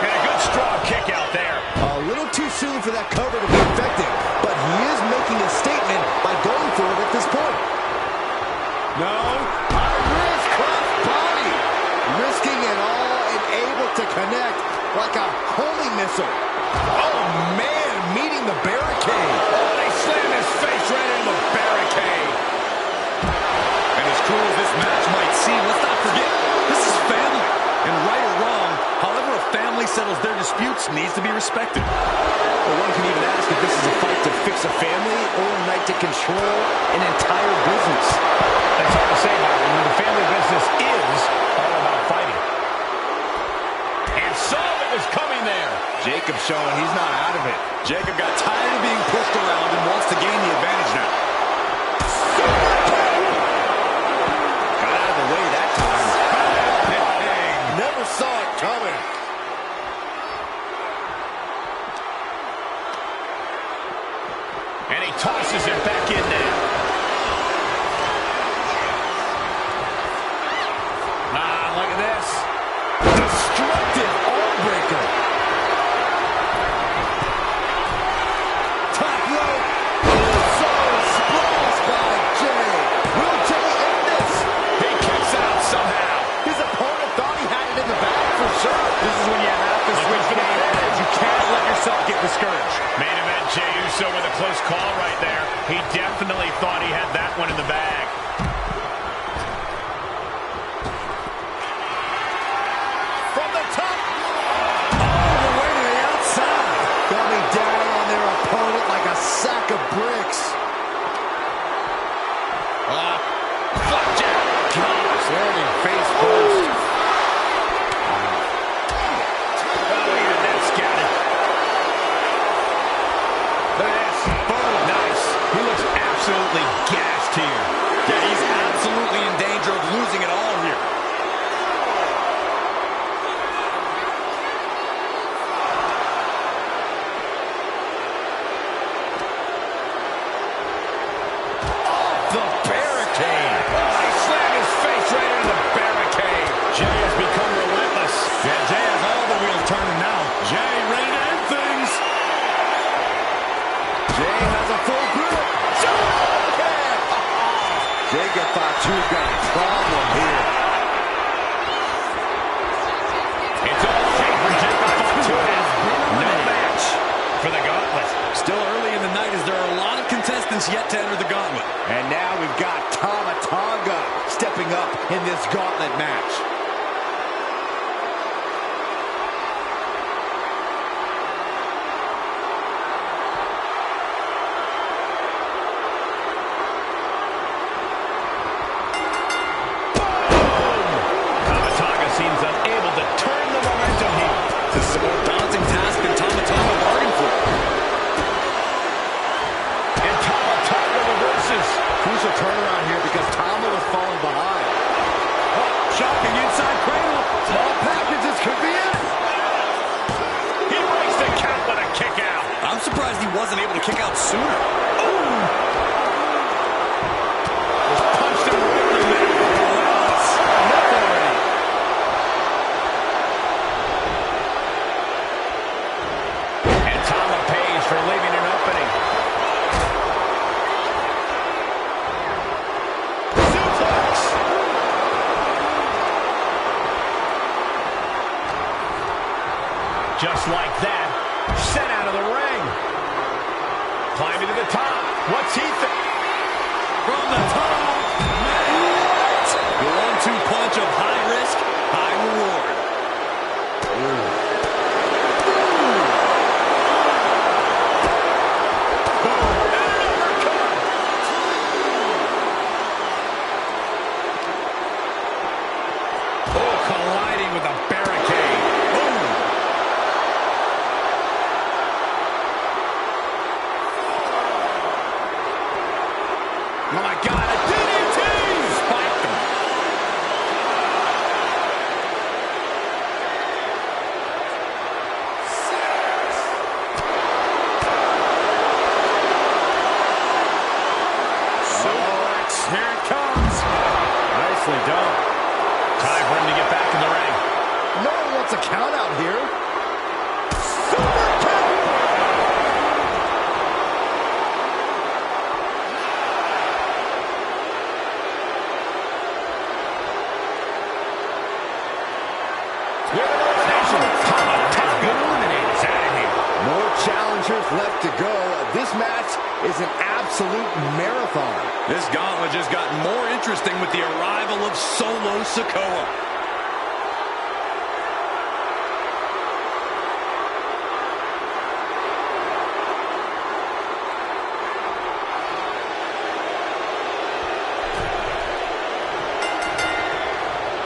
And a good strong kick out there. A little too soon for that cover to be effective, but he is making a statement by going for it at this point. No. A wrist-cross body. Risking it all and able to connect like a homing missile. Oh, man, meeting the barricade. Oh, they slam his face right into the barricade. And as cruel as this match might seem, let's not forget, this is family. And right or wrong, however a family settles their disputes needs to be respected. Well, one can even ask if this is a fight to fix a family or a night to control an entire business. That's hard to say, Byron, when the family business is all about fighting. And saw what was coming there. Jacob showing he's not out of it. Jacob got tired of being pushed around and wants to gain the advantage now. Got out of the way that time. Never saw it coming. And he tosses it back in there. Look at this. Destructive arm breaker. Top rope. So splashed by Jey. Will Jey end this? He kicks out somehow. His opponent thought he had it in the bag for sure. This is when you have to switch game plans. You can't let yourself get discouraged. Main event, Jey Uso with a close call right there. He definitely thought he had that one in the bag. From the top. All the way to the outside. Coming down on their opponent like a sack of bricks. Blackjack. Gosh, landing face first. Oh, even that's got it. Look at this. Boom. Nice. He looks absolutely gassed here. Yeah, he's absolutely in danger of losing it all here. The barricade. Oh, he slammed his face right into the barricade. Jey has become relentless. Yeah, Jey has all the wheels turning now. Jey ready to end things. Jey has a full grip. Jacob Fatu's got a problem here. It's all over Jacob Fatu. No match for the gauntlet. Still early in the night as there are a lot of contestants yet to enter the gauntlet. And now we've got Tama Tonga stepping up in this gauntlet match. Turnaround here because Tama was falling behind. Oh, shocking inside cradle. Small packages could be it. He breaks the count with a kick out. I'm surprised he wasn't able to kick out sooner. Just punched him right in the middle. Enough already. And Tama pays for leaving an opening. Just like that, sent out of the ring. Climbing to the top. What's he think? From the top. What? The 1-2 punch of high risk, high reward. Oh, colliding with a barricade. Oh my God, a DDT! Spiked him. Suplex, here it comes. Nicely done. Time for him to get back in the ring. No one wants a count out here. More challengers left to go. This match is an absolute marathon. This gauntlet just got more interesting with the arrival of Solo Sikoa.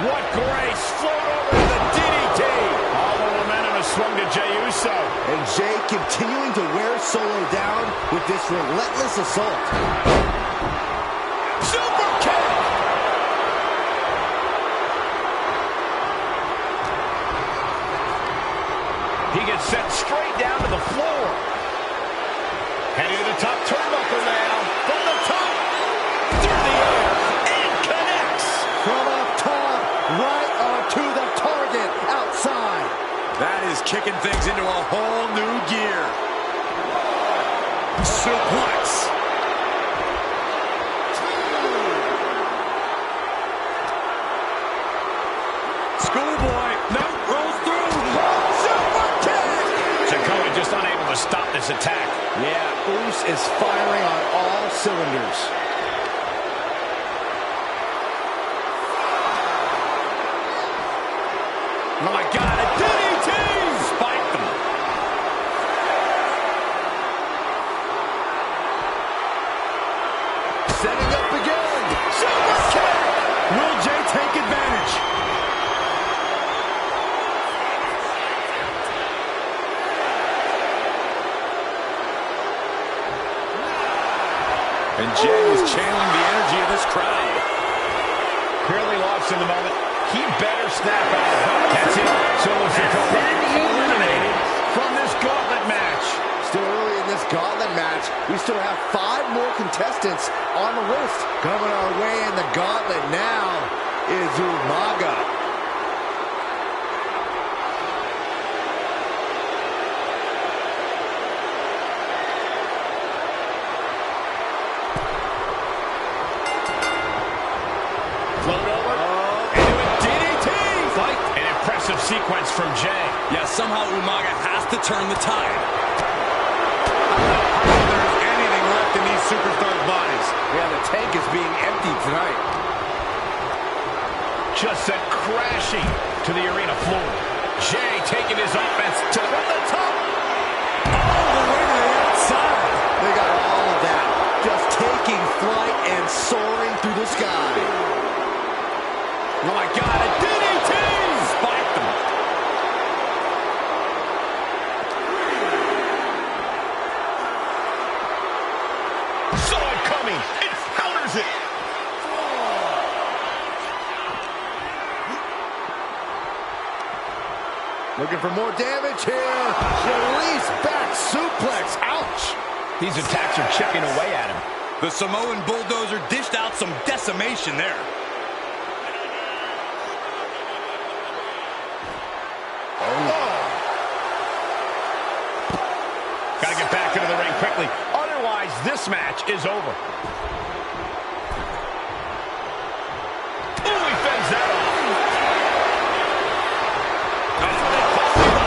What grace! Float over to the DDT! All the momentum has swung to Jey Uso. And Jey continuing to wear Solo down with this relentless assault. Super kick! He gets sent straight down to the floor. Heading to the top turnbuckle now. From the top, through the air, and connects. From up top, right onto the target outside. That is kicking things into a whole new gear. Suplex. Schoolboy. No, rolls through. Super kick! Sikoa just unable to stop this attack. Yeah, Uso is firing on all cylinders. Oh my God, a DDT! Spiked them. Setting up again. Super kick! Will Jey take advantage? And Jey is channeling the energy of this crowd. Clearly lost in the moment. He better snap out of it. That's it. Solo Sikoa eliminated from this gauntlet match. Still early in this gauntlet match. We still have 5 more contestants on the list. Coming our way in the gauntlet now is Umaga. Float over. Into a DDT. Fight. An impressive sequence from Jay. Yeah, somehow Umaga has to turn the tide. I don't know how there's anything left in these superstars' bodies. Yeah, the tank is being emptied tonight. Just sent crashing to the arena floor. Jay taking his offense to the top. All the way to the outside. They got all of that. Just taking flight and soaring through the sky. Oh my God, a DDT! Spiked them. Saw it coming. It counters it. Looking for more damage here. Release back suplex. Ouch. These attacks are chipping away at him. The Samoan bulldozer dished out some decimation there. Got to get back into the ring quickly. Otherwise, this match is over. Ooh, he fends that off.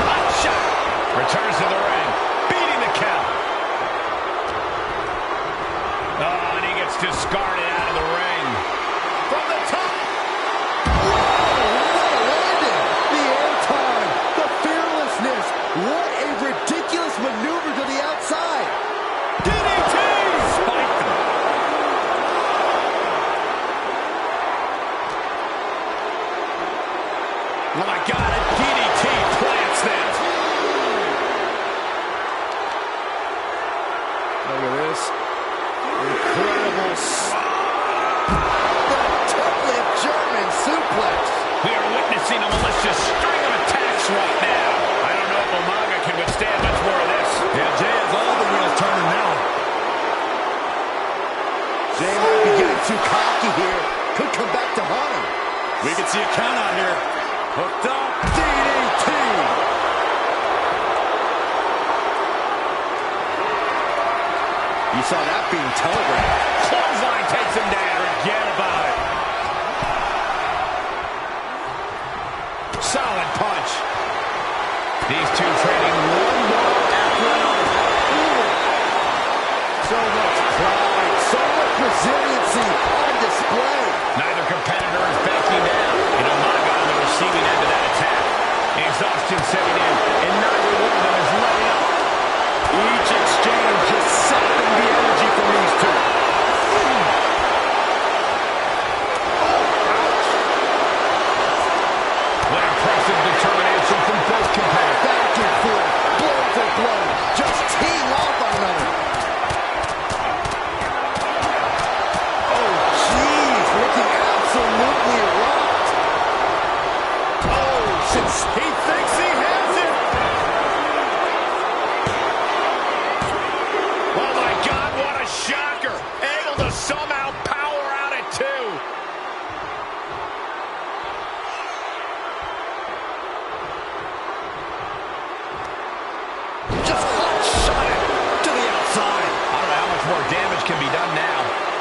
Hot shot. Returns to the ring. Beating the count. Oh, and he gets discarded out of the ring. From the top. The airtime, the fearlessness. What a ridiculous maneuver to the outside. DDT! Spiked them. Oh my God, a DDT plants them. Look at this. Incredible. The tip-lip German suplex. We are witnessing a malicious string of attacks right now. I don't know if Umaga can withstand much more of this. Yeah, Jay has all the wheels turning now. Jay might be getting too cocky here. Could come back to haunt him. We can see a count out here. Hooked up. DDT! You saw that being telegraphed. Clothesline takes him down. Forget about it. Solid punch. These two trading one blow after another. So much pride, so much resiliency on display. Neither competitor is backing down. And Umaga on the receiving end of that attack. Exhaustion setting in, and neither one of them is letting up. Each exchange just sapping the energy from these two. What impressive determination from both competitors. Back and forth, blow for blow, just teeing off on another. Oh, jeez, looking absolutely rocked. Oh, since he thinks he has it. Oh my God, what a shocker. Able to somehow power out at two. Just hot shot it to the outside. I don't know how much more damage can be done now.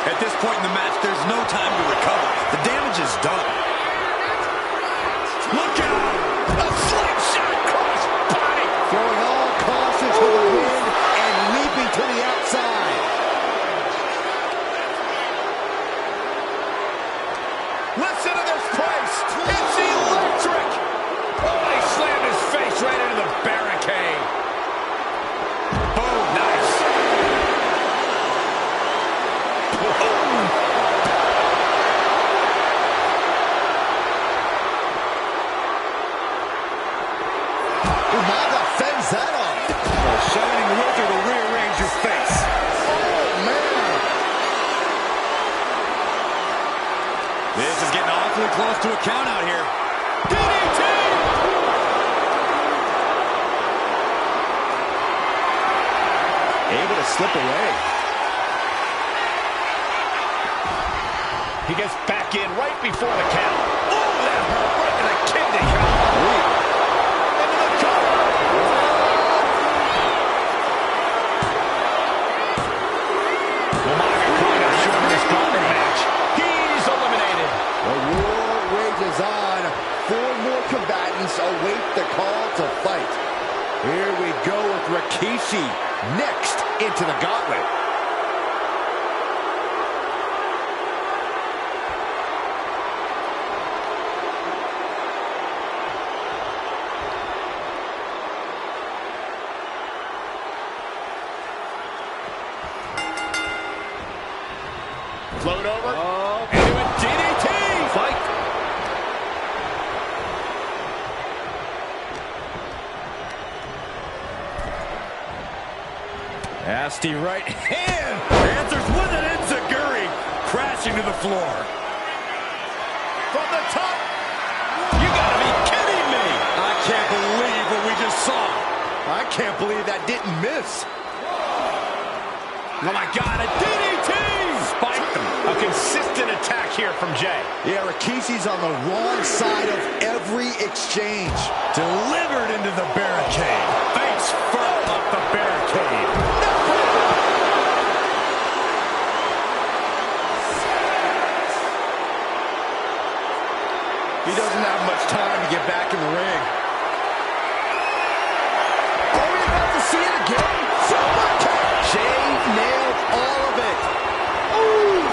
At this point in the match, there's no time to recover. The damage is done. Look out! A slingshot cross body! Throwing all caution to the wind and leaping to the outside. Listen to this place! It's electric! Oh, he slammed his face right into the barricade. Boom, nice. Umaga fends that off. A shining whizzer to rearrange your face. Oh, man. This is getting awfully close to a count out here. DDT! Able to slip away. He gets back in right before the count. Oh, that hurt right to the kidney. Into the cover. Umaga coming up short in this gauntlet match. He's eliminated. Well, into the gauntlet. Float over. Into a DDT. Fight. Nasty right hand. Answers with an enziguri. Crashing to the floor. From the top. You gotta be kidding me. I can't believe what we just saw. I can't believe that didn't miss. Oh, my God, a DDT! Spiked them. A consistent attack here from Jay. Yeah, Rikishi's on the wrong side of every exchange. Delivered into the barricade. Face first off the barricade. He doesn't have much time to get back in the ring. Are we about to see it again? Jay nailed all of it. Ooh.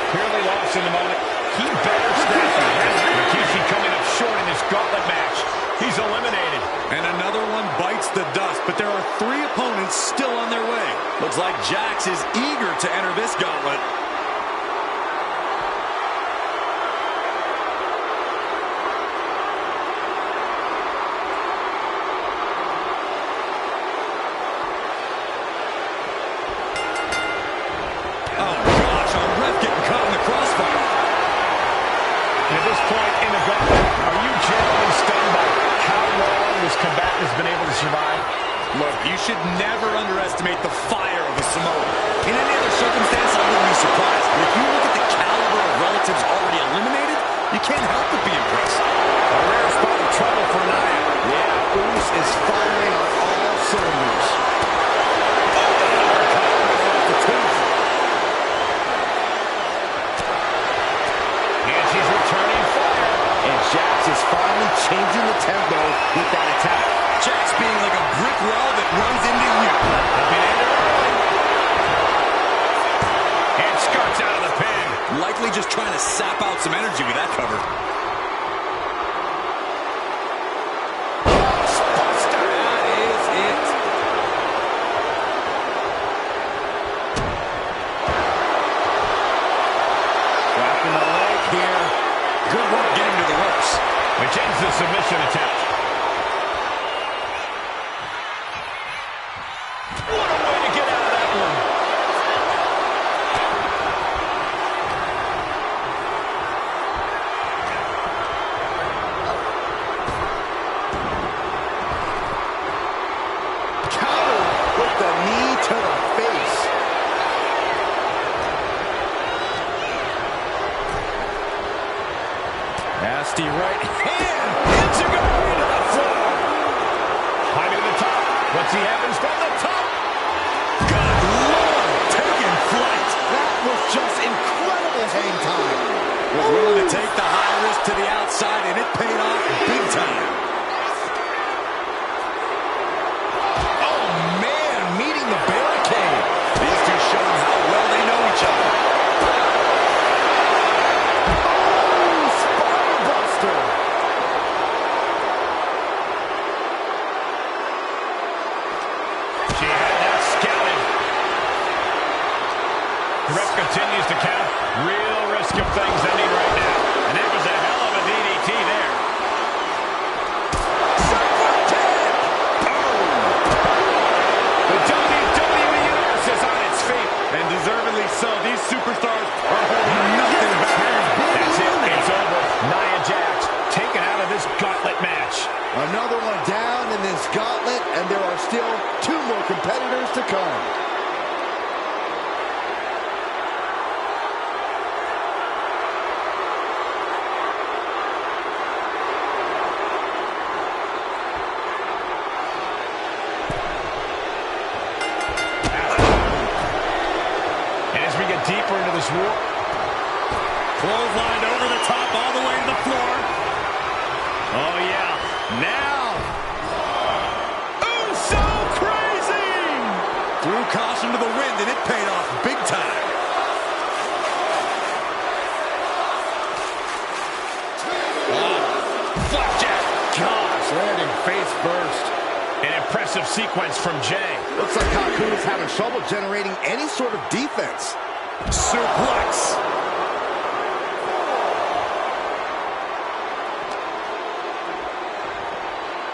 Clearly lost in the moment. He better step up. Rikishi coming up short in this gauntlet match. He's eliminated. And another one bites the dust, but there are 3 opponents still on their way. Looks like Jax is eager to enter this gauntlet. Look, you should never underestimate the fire of a Samoan. In any other circumstance, I wouldn't be surprised. But if you look at the caliber of relatives already eliminated, you can't help but be impressed. A rare spot of trouble for Nia. Yeah, Uce is firing on all cylinders. And she's returning fire. And Jax is finally changing the tempo with that attack. Jax being like a brick wall that runs into you. And Scott's out of the pin. Likely just trying to sap out some energy with that cover. That is it. Wrapping the leg here. Good work getting to the ropes. Which ends the submission attempt. What a way to get out of that one. Counter with the knee to the face. Nasty right hand. Enziguri to the floor. Climbing to the top. Let's see happens from the top. Good Lord, taking flight. That was just incredible hang time. Was willing to take the high risk to the outside, and it paid off big time. Oh, man, meeting the barricade. These two showing how well they know each other. Oh, spinebuster. She had that scouted. The ref continues to count. Real risk of things ending right now. And that was a hell of a DDT there. The WWE Universe is on its feet. And deservedly so. These superstars are holding nothing back. That's it. It's over. Nia Jax taken out of this gauntlet match. Another one down in this gauntlet, and there are still 2 more competitors to come. And as we get deeper into this war, Clotheslined over the top, all the way to the floor. oh yeah, now, oh so crazy! impressive sequence from Jay. Looks like Haku is having trouble generating any sort of defense. Suplex.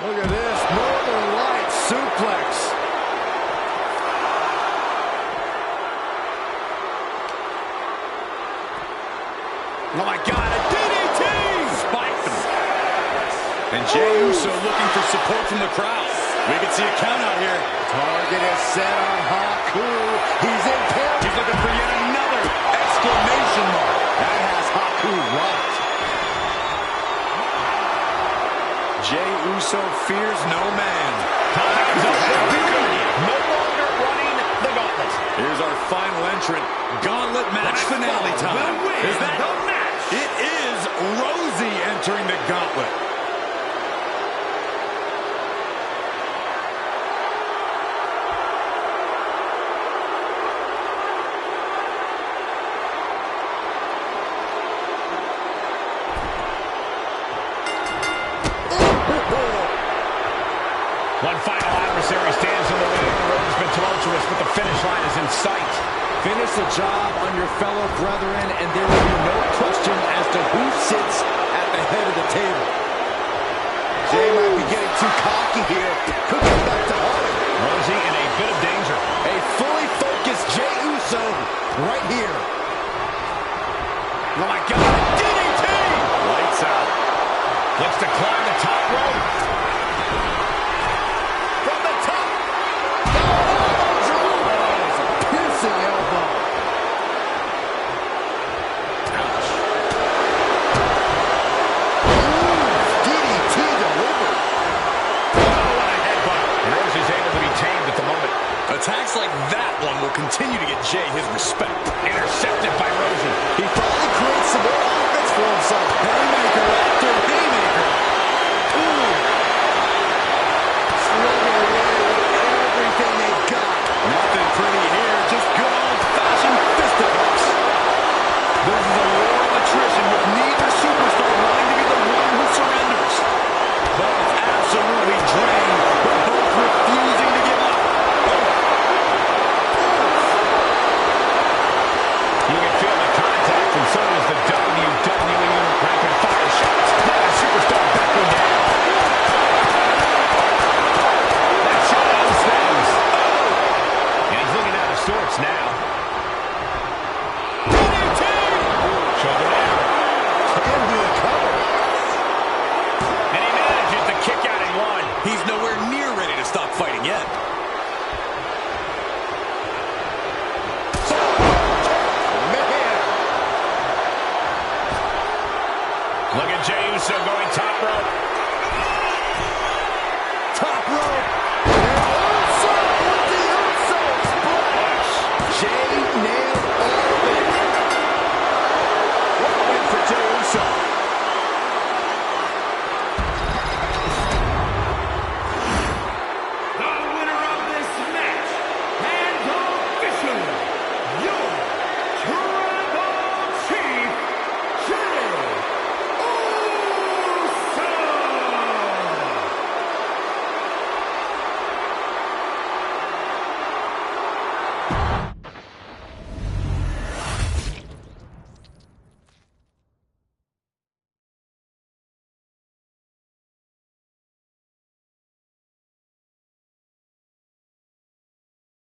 Look at this, Northern Light suplex. Oh my God, a DDT! Spiked him. And Jey Uso looking for support from the crowd. We can see a count out here. Target is set on Haku. He's in camp. He's looking for yet another exclamation mark. That has Haku rocked. Jey Uso fears no man. No longer running the gauntlet. Here's our final entrant. Gauntlet match finale time. Is that the match? It is Rosie entering the gauntlet. One final adversary stands in the way. The road has been tumultuous, but the finish line is in sight. Finish the job on your fellow brethren, and there will be no question as to who sits at the head of the table. Jey might be getting too cocky here. Could get back to home. Rosie in a bit of danger. A fully focused Jey Uso right here. Oh my God, DDT! Lights out. Looks to climb the top rope. From the top. Piercing elbow. Ouch. DDT delivered. Oh, what a headbutt. Rosie's able to be tamed at the moment. Attacks like that one will continue to get Jey his respect. Intercepted by Rosie. He finally creates some more offense for himself. Haymaker after haymaker. Ooh. Slugging away with everything they've got. Nothing pretty here, just good old-fashioned fisticuffs. This is a war of attrition with neither superstar wanting to be the one who surrenders. Both absolutely drained, but both refusing to give up. You can feel the contact, and so does the WWE rapid fire shots. Now the superstar backing down. That shot ends things. Oh! And he's looking out of sorts now. DDT! Shoulder down. Into the cover. And he manages to kick out in one. He's nowhere near ready to stop fighting yet. Look at Jey Uso going top rope.